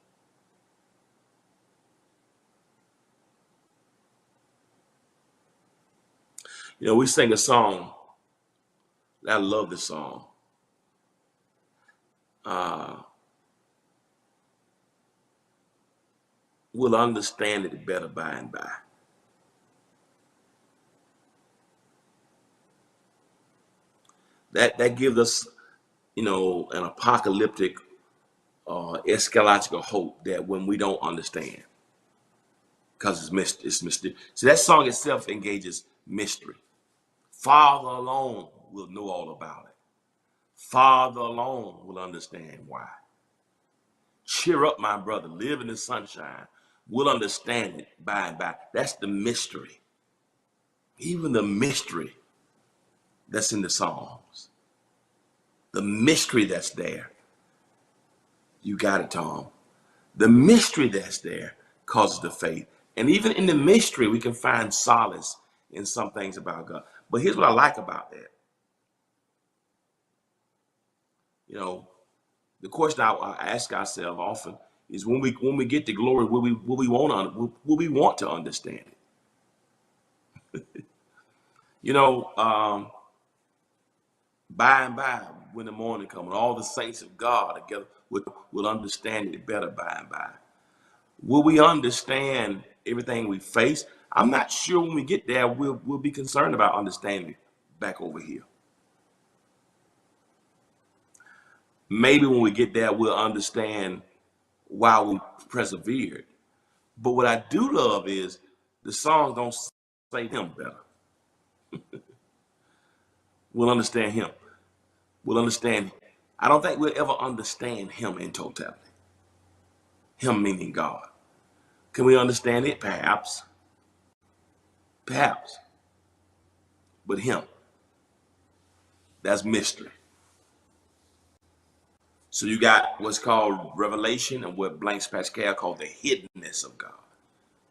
Speaker 2: You know, we sing a song. I love this song. We'll understand it better by and by. That gives us, you know, an apocalyptic eschatological hope that when we don't understand, because it's mystery. So that song itself engages mystery. Father alone will know all about it. Father alone will understand why. Cheer up, my brother. Live in the sunshine. We'll understand it by and by. That's the mystery. Even the mystery that's in the Psalms. The mystery that's there. You got it, Tom. The mystery that's there causes the faith. And even in the mystery, we can find solace in some things about God. But here's what I like about that. You know, the question I ask ourselves often is when we get to glory, will we want to understand it? You know, by and by, when the morning comes, all the saints of God together will understand it better by and by. Will we understand everything we face? I'm not sure when we get there, we'll be concerned about understanding back over here. Maybe when we get there, we'll understand why we persevered. But what I do love is the songs don't say him better. We'll understand him. We'll understand. I don't think we'll ever understand him in totality. Him meaning God. Can we understand it? Perhaps. Perhaps. But him, that's mystery. So you got what's called revelation and what Blanks Pascal called the hiddenness of God.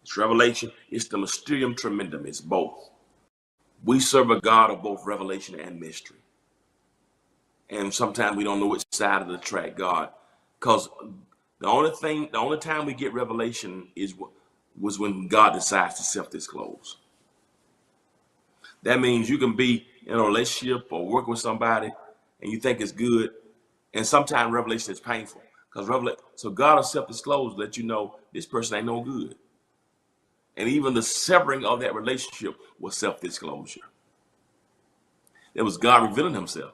Speaker 2: It's revelation, it's the mysterium tremendum, it's both. We serve a God of both revelation and mystery. And sometimes we don't know which side of the track God, because the only time we get revelation is was when God decides to self-disclose. That means you can be in a relationship or work with somebody and you think it's good, and sometimes revelation is painful. So God will self-disclose, let you know this person ain't no good. And even the severing of that relationship was self-disclosure. It was God revealing himself.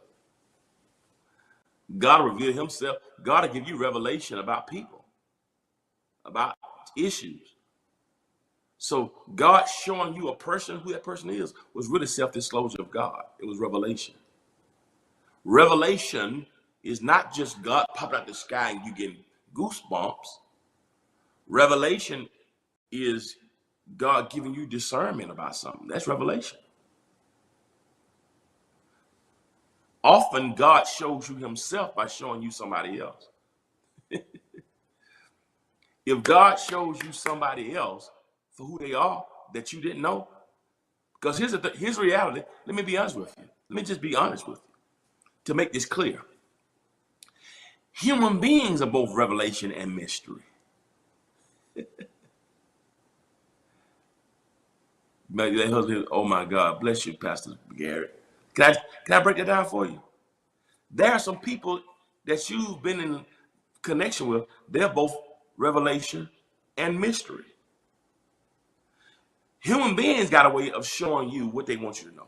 Speaker 2: God will reveal himself. God will give you revelation about people, about issues. So God showing you a person, who that person is, was really self-disclosure of God. It was revelation. Revelation is not just God popping out the sky and you getting goosebumps. Revelation is God giving you discernment about something. That's revelation. Often God shows you himself by showing you somebody else. If God shows you somebody else for who they are that you didn't know, because here's reality. Let me be honest with you. Let me just be honest with you to make this clear. Human beings are both revelation and mystery. That husband, oh my God, bless you, Pastor Garrett. Can I break that down for you? There are some people that you've been in connection with. They're both revelation and mystery. Human beings got a way of showing you what they want you to know.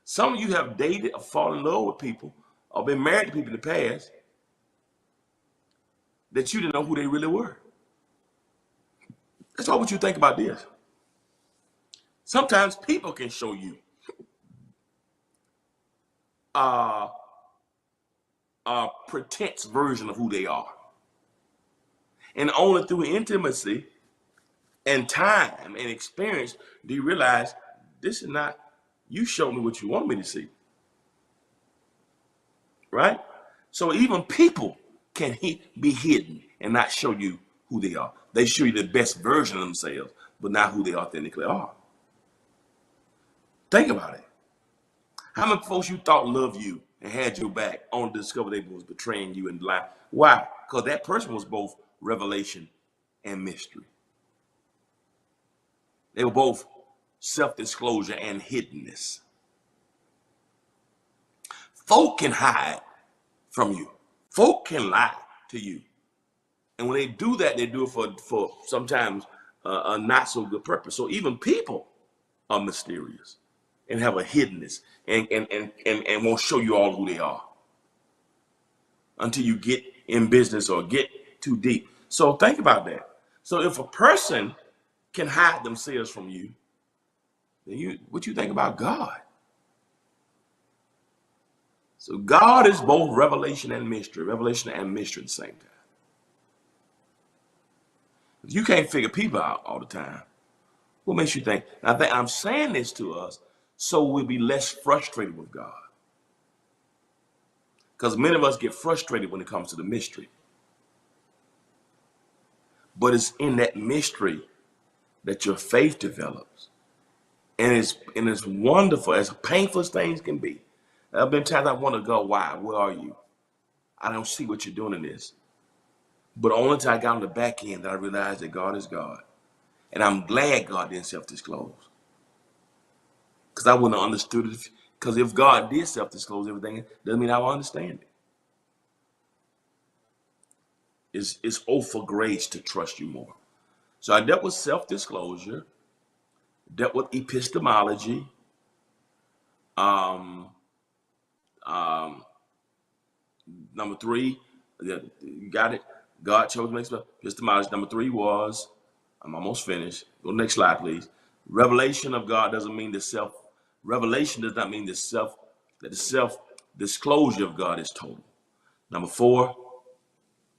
Speaker 2: Some of you have dated or fallen in love with people or been married to people in the past that you didn't know who they really were. That's all what you think about this. Sometimes people can show you a pretense version of who they are. And only through intimacy and time and experience do you realize this is not, you show me what you want me to see. Right? So even people can be hidden and not show you who they are. They show you the best version of themselves, but not who they authentically are. Think about it. How many folks you thought loved you and had your back only to discover they was betraying you and lying? Why? Because that person was both revelation and mystery. They were both self-disclosure and hiddenness. Folk can hide from you. Folk can lie to you. And when they do that, they do it for sometimes a not so good purpose. So even people are mysterious and have a hiddenness and won't show you all who they are until you get in business or get too deep. So think about that. So if a person can hide themselves from you, then what you think about God? So God is both revelation and mystery at the same time. If you can't figure people out all the time, what makes you think? I'm saying this to us so we'll be less frustrated with God. Because many of us get frustrated when it comes to the mystery. But it's in that mystery that your faith develops. And it's wonderful, as painful as things can be. There have been times I want to go, why? Where are you? I don't see what you're doing in this. But only until I got on the back end that I realized that God is God. And I'm glad God didn't self-disclose. Because I wouldn't have understood it. Because if God did self-disclose everything, it doesn't mean I will understand it. It's for grace to trust you more. So I dealt with self-disclosure, dealt with epistemology, number 3, you got it. God chose me. Epistemology. Number 3 was, I'm almost finished. Go next slide, please. Revelation of God doesn't mean the self. Revelation does not mean that the self-disclosure of God is total. Number four,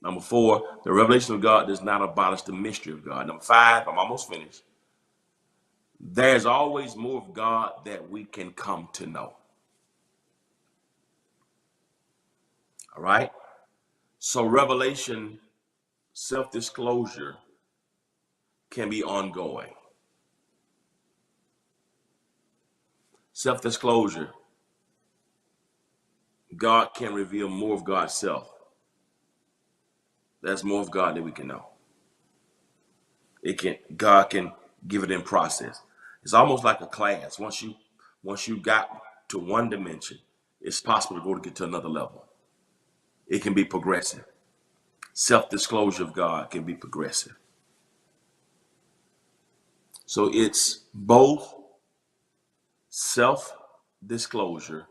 Speaker 2: the revelation of God does not abolish the mystery of God. Number 5, I'm almost finished. There's always more of God that we can come to know. All right? So revelation, self-disclosure can be ongoing. Self-disclosure, God can reveal more of God's self. That's more of God that we can know. God can give it in process. It's almost like a class. Once you got to one dimension, it's possible to get to another level. It can be progressive. Self-disclosure of God can be progressive. So it's both self-disclosure,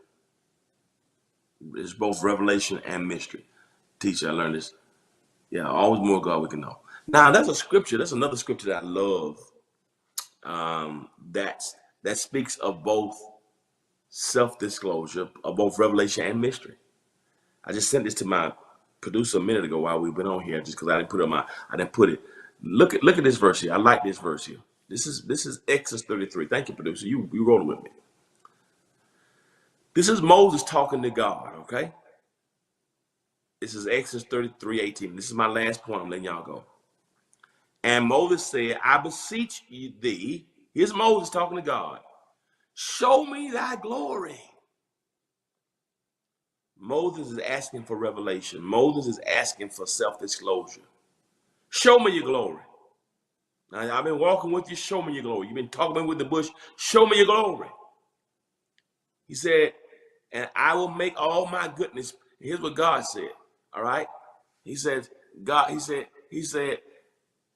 Speaker 2: it's both revelation and mystery. Teacher, I learned this. Yeah, always more God we can know. Now, that's another scripture that I love. That speaks of both self-disclosure, of both revelation and mystery. I just sent this to my producer a minute ago while we've been on here, just because I didn't put it. Look at this verse here. I like this verse here. This is Exodus 33. Thank you, producer. You rolling with me. This is Moses talking to God, okay? This is Exodus 33:18. This is my last point. I'm letting y'all go. And Moses said, I beseech thee. Here's Moses talking to God. Show me thy glory. Moses is asking for revelation. Moses is asking for self-disclosure. Show me your glory. Now, I've been walking with you. Show me your glory. You've been talking with the bush. Show me your glory. He said, and I will make all my goodness. Here's what God said. All right. He said,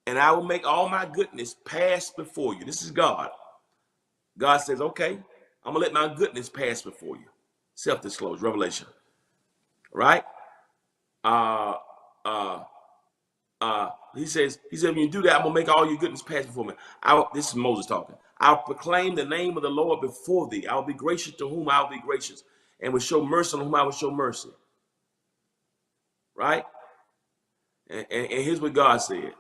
Speaker 2: and I will make all my goodness pass before you. This is God. God says, okay, I'm gonna let my goodness pass before you. Self-disclosure, revelation. Right? He said, when you do that, I'm gonna make all your goodness pass before me. This is Moses talking. I'll proclaim the name of the Lord before thee. I'll be gracious to whom I'll be gracious, and will show mercy on whom I will show mercy. Right? And here's what God said.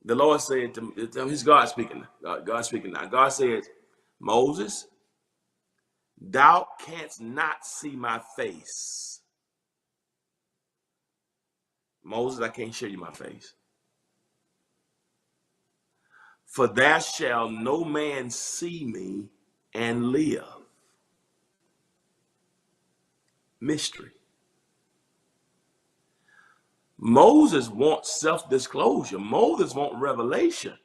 Speaker 2: The Lord said to he's God speaking. God speaking now. God says, Moses, thou canst not see my face. Moses, I can't show you my face. For there shall no man see me and live. Mystery. Moses wants self-disclosure. Moses wants revelation.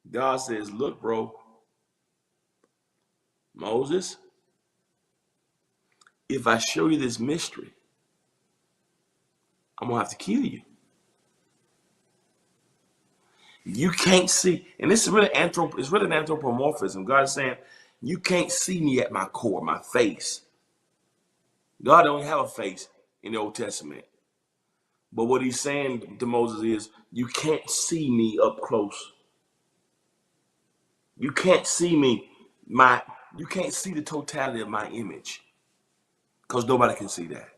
Speaker 2: God says, look, bro, Moses, if I show you this mystery, I'm going to have to kill you. You can't see, and this is really it's really an anthropomorphism. God is saying, you can't see me at my core, my face. God don't have a face in the Old Testament. But what he's saying to Moses is, you can't see me up close. You can't see me, you can't see the totality of my image, because nobody can see that.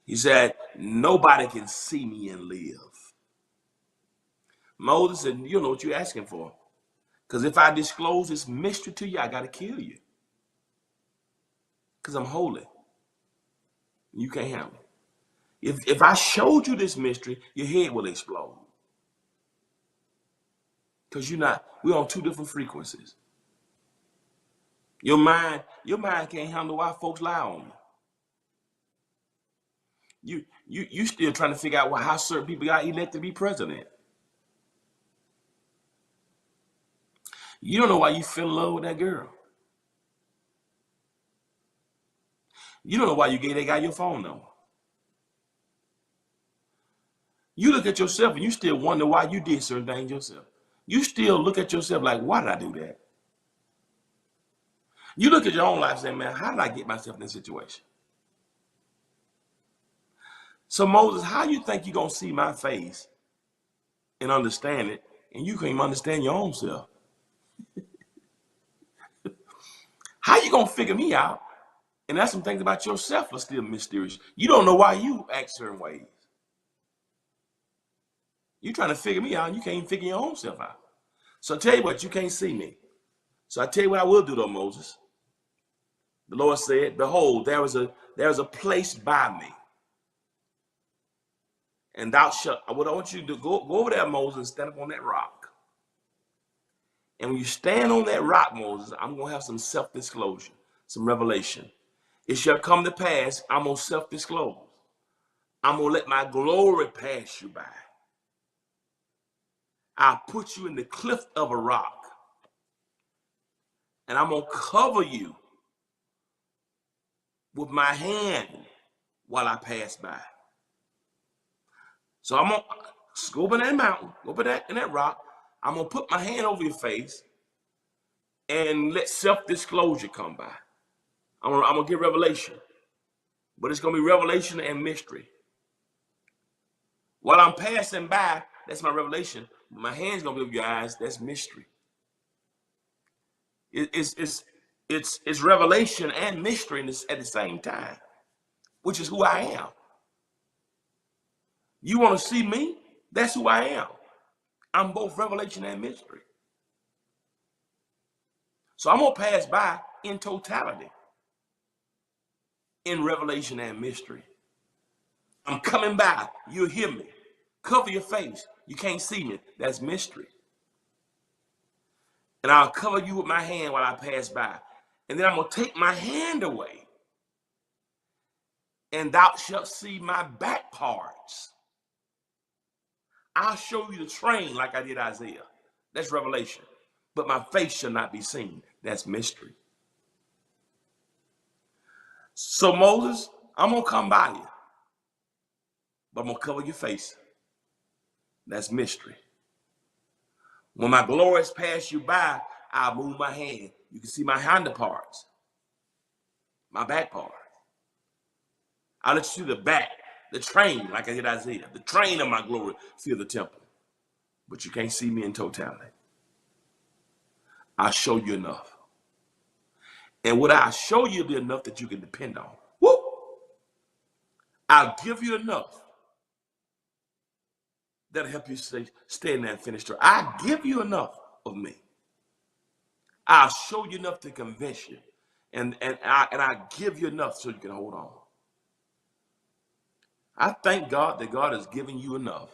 Speaker 2: He said, nobody can see me and live. Moses said, you don't know what you're asking for. Because if I disclose this mystery to you, I got to kill you. Because I'm holy. You can't handle it. If I showed you this mystery, your head will explode. Because we're on two different frequencies. Your mind can't handle why folks lie on you. You still trying to figure out how certain people got elected to be president. You don't know why you fell in love with that girl. You don't know why you gave that guy your phone number. You look at yourself and you still wonder why you did certain things yourself. You still look at yourself like, why did I do that? You look at your own life and say, man, how did I get myself in this situation? So Moses, how you think you're going to see my face and understand it, and you can't even understand your own self? How you going to figure me out? And that's some things about yourself are still mysterious. You don't know why you act certain ways. You're trying to figure me out, and you can't even figure your own self out. So I tell you what, you can't see me. So I tell you what I will do though, Moses. The Lord said, behold, there is a place by me. And thou shalt, what I want you to do, go over there, Moses, and stand up on that rock. And when you stand on that rock, Moses, I'm going to have some self-disclosure, some revelation. It shall come to pass, I'm going to self-disclose. I'm going to let my glory pass you by. I'll put you in the cliff of a rock, and I'm going to cover you with my hand while I pass by. So I'm going to go up in that mountain, go up in that rock. I'm going to put my hand over your face and let self-disclosure come by. I'm going to get revelation, but it's going to be revelation and mystery. While I'm passing by, that's my revelation. My hand's going to be over your eyes, that's mystery. It's revelation and mystery at the same time, which is who I am. You want to see me? That's who I am. I'm both revelation and mystery. So I'm going to pass by in totality, in revelation and mystery. I'm coming by. You'll hear me. Cover your face. You can't see me. That's mystery. And I'll cover you with my hand while I pass by. And then I'm going to take my hand away, and thou shalt see my back parts. I'll show you the train like I did Isaiah. That's revelation. But my face shall not be seen. That's mystery. So Moses, I'm going to come by you, but I'm going to cover your face. That's mystery. When my glories pass you by, I'll move my hand. You can see my hinder parts, my back part. I'll let you see the back, the train, like I did Isaiah. The train of my glory fill the temple. But you can't see me in totality. I'll show you enough. And what I show you will be enough that you can depend on. Woo! I'll give you enough that'll help you stay in there and finish strong. I'll give you enough of me. I'll show you enough to convince you. And I give you enough so you can hold on. I thank God that God has given you enough.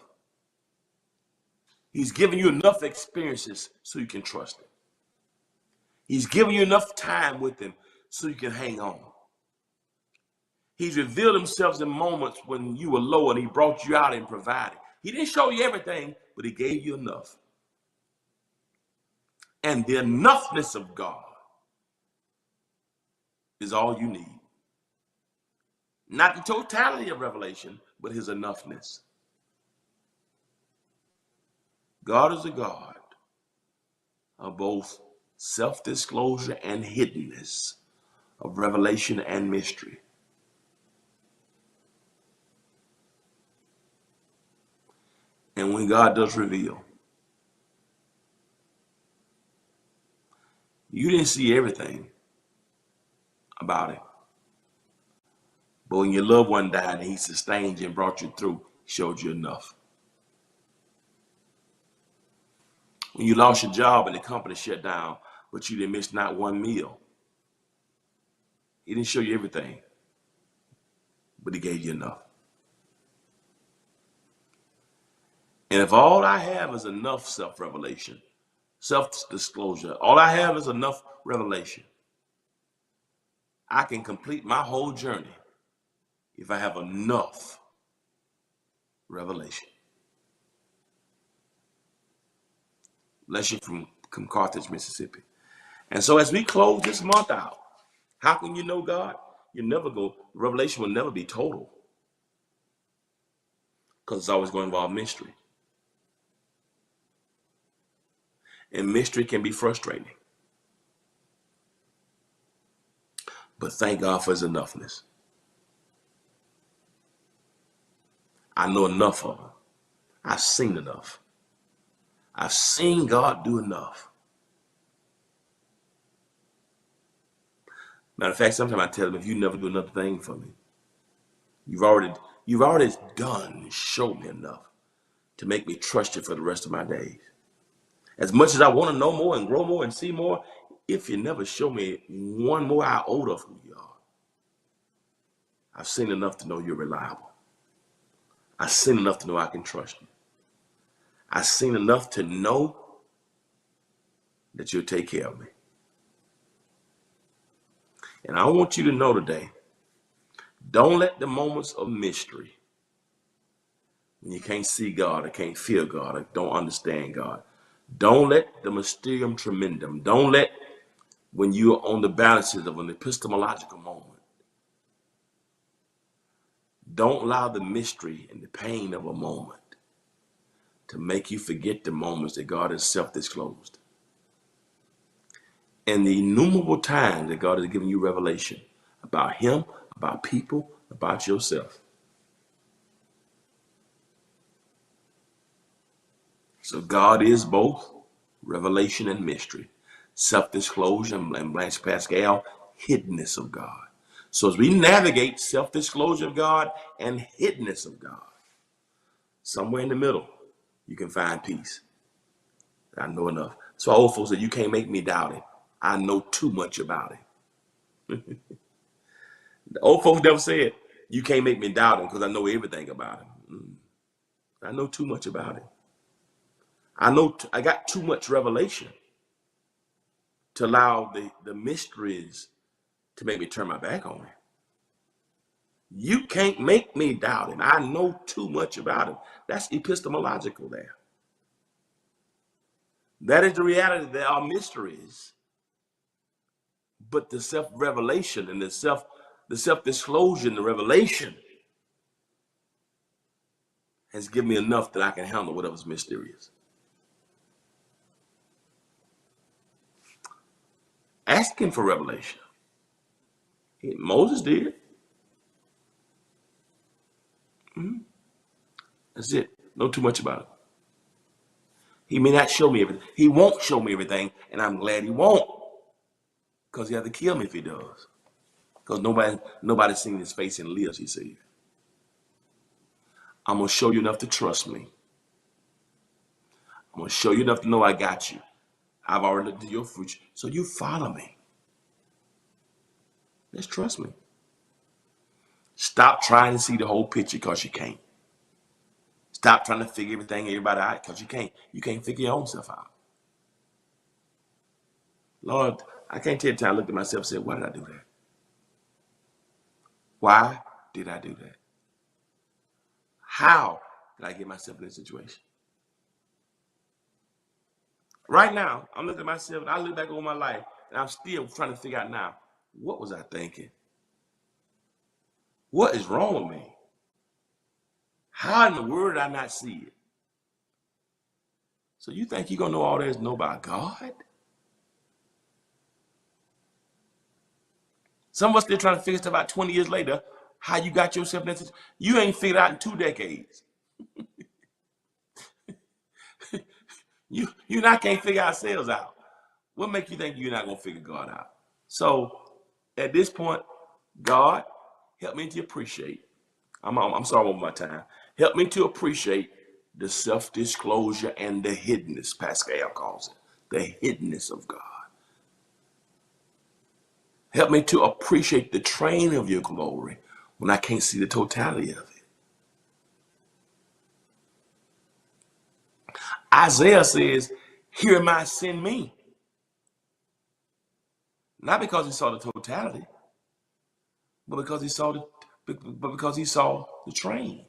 Speaker 2: He's given you enough experiences so you can trust him. He's given you enough time with him so you can hang on. He's revealed himself in moments when you were low and he brought you out and provided. He didn't show you everything, but he gave you enough. And the enoughness of God is all you need. Not the totality of revelation, but his enoughness. God is a God of both self-disclosure and hiddenness, of revelation and mystery. And when God does reveal, you didn't see everything about him. But when your loved one died and he sustained you and brought you through, he showed you enough. When you lost your job and the company shut down, but you didn't miss not one meal, he didn't show you everything, but he gave you enough. And if all I have is enough self-revelation, self-disclosure, all I have is enough revelation, I can complete my whole journey if I have enough revelation. Bless you from Carthage, Mississippi. And so as we close this month out, how can you know God? You never go, revelation will never be total, because it's always going to involve mystery. And mystery can be frustrating. But thank God for his enoughness. I know enough of him. I've seen enough. I've seen God do enough. Matter of fact, sometimes I tell him, if you never do another thing for me, you've already done and showed me enough to make me trust you for the rest of my days. As much as I want to know more and grow more and see more, if you never show me one more iota of who you are, I've seen enough to know you're reliable. I've seen enough to know I can trust you. I've seen enough to know that you'll take care of me. And I want you to know today, don't let the moments of mystery when you can't see God or can't feel God or don't understand God. Don't let the mysterium tremendum, don't let when you're on the balances of an epistemological moment, don't allow the mystery and the pain of a moment to make you forget the moments that God has self-disclosed. And the innumerable times that God has given you revelation about him, about people, about yourself. So God is both revelation and mystery, self-disclosure, and Blanche Pascal, hiddenness of God. So as we navigate self-disclosure of God and hiddenness of God, somewhere in the middle, you can find peace. I know enough. So old folks said, you can't make me doubt it. I know too much about it. The old folks never said, you can't make me doubt him because I know everything about him. I know too much about it. I got too much revelation to allow the mysteries to make me turn my back on him. You can't make me doubt him. I know too much about him. That's epistemological there. That is the reality. There are mysteries, but the self-revelation and the self-disclosure and the revelation has given me enough that I can handle whatever's mysterious. Asking for revelation. Moses did. That's it. Know too much about it. He may not show me everything. He won't show me everything, and I'm glad he won't. Because he has to kill me if he does. Because nobody's seen his face and lives, he said. I'm going to show you enough to trust me. I'm going to show you enough to know I got you. I've already looked at your future. So you follow me. Just trust me. Stop trying to see the whole picture because you can't. Stop trying to figure everybody out because you can't. You can't figure your own self out. Lord, I can't tell you the time I looked at myself and said, why did I do that? Why did I do that? How did I get myself in this situation? Right now, I'm looking at myself and I look back over my life and I'm still trying to figure out now, what was I thinking? What is wrong with me? How in the world did I not see it? So you think you're going to know all there is to know about God? Some of us still trying to figure stuff out 20 years later, how you got yourself in this. You ain't figured out in 2 decades. You and I can't figure ourselves out. What makes you think you're not going to figure God out? So at this point, God, help me to appreciate. I'm sorry one more time. Help me to appreciate the self-disclosure and the hiddenness, Pascal calls it, the hiddenness of God. Help me to appreciate the train of your glory when I can't see the totality of it. Isaiah says, here am I, send me. Not because he saw the totality, but because he saw the train.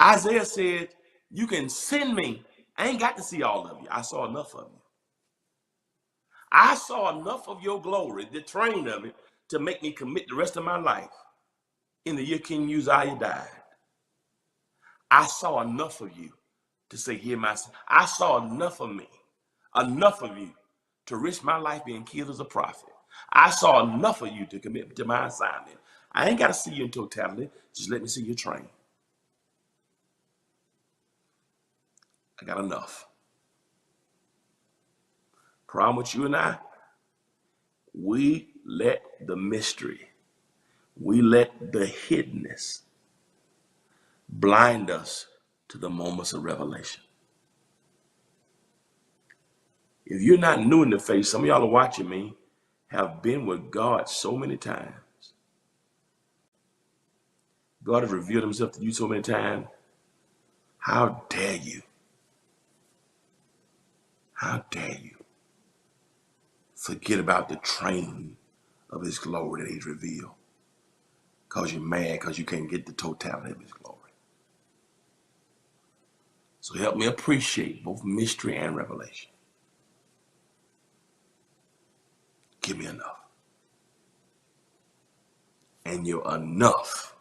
Speaker 2: Isaiah said, you can send me. I ain't got to see all of you. I saw enough of you. I saw enough of your glory, the train of it, to make me commit the rest of my life in the year King Uzziah died. I saw enough of you to say, hear my son. I saw enough of me, enough of you to risk my life being killed as a prophet. I saw enough of you to commit to my assignment. I ain't got to see you in totality. Just let me see your train. I got enough. Problem with you and I, we let the mystery, we let the hiddenness blind us to the moments of revelation. If you're not new in the faith, some of y'all are watching me, have been with God so many times. God has revealed himself to you so many times. How dare you? How dare you forget about the train of his glory that he's revealed? Because you're mad because you can't get the totality of his glory. So help me appreciate both mystery and revelation. Give me enough. And your enough,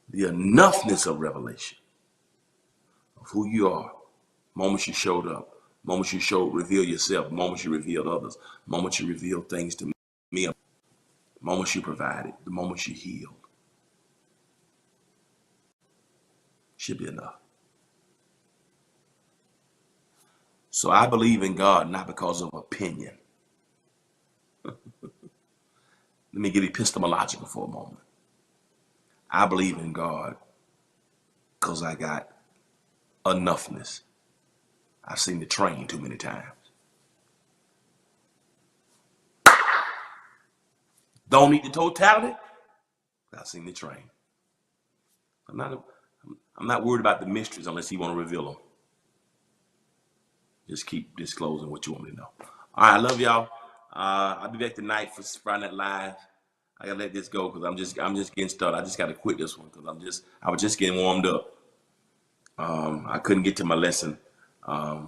Speaker 2: the enoughness of revelation of who you are, moments you showed up, moments you showed, reveal yourself, moments you revealed others, moments you revealed things to me, moments you provided, the moments you healed, should be enough. So I believe in God not because of opinion. Let me get epistemological for a moment. I believe in God because I got enoughness. I've seen the train too many times. Don't need the totality. I've seen the train. I'm not worried about the mysteries unless He want to reveal them. Just keep disclosing what you want me to know. All right, I love y'all. I'll be back tonight for Friday Night Live. I gotta let this go because I'm just getting started. I just gotta quit this one because I was just getting warmed up. I couldn't get to my lesson, and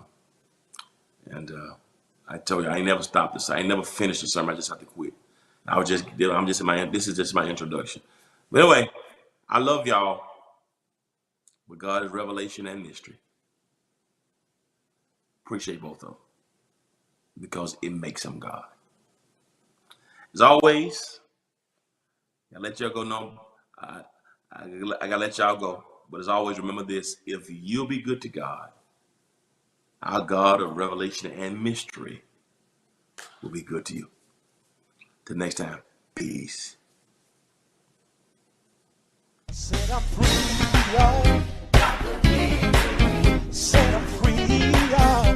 Speaker 2: I told you I ain't never stopped this. I ain't never finished the sermon. I just have to quit. This is just my introduction. But anyway, I love y'all. But God is revelation and mystery. Appreciate both of them because it makes Him God. As always, I let y'all go. No, I gotta let y'all go. But as always, remember this: if you'll be good to God, our God of revelation and mystery will be good to you. Till next time, peace.
Speaker 1: Set I'm free, y'all. Set I'm free, y'all.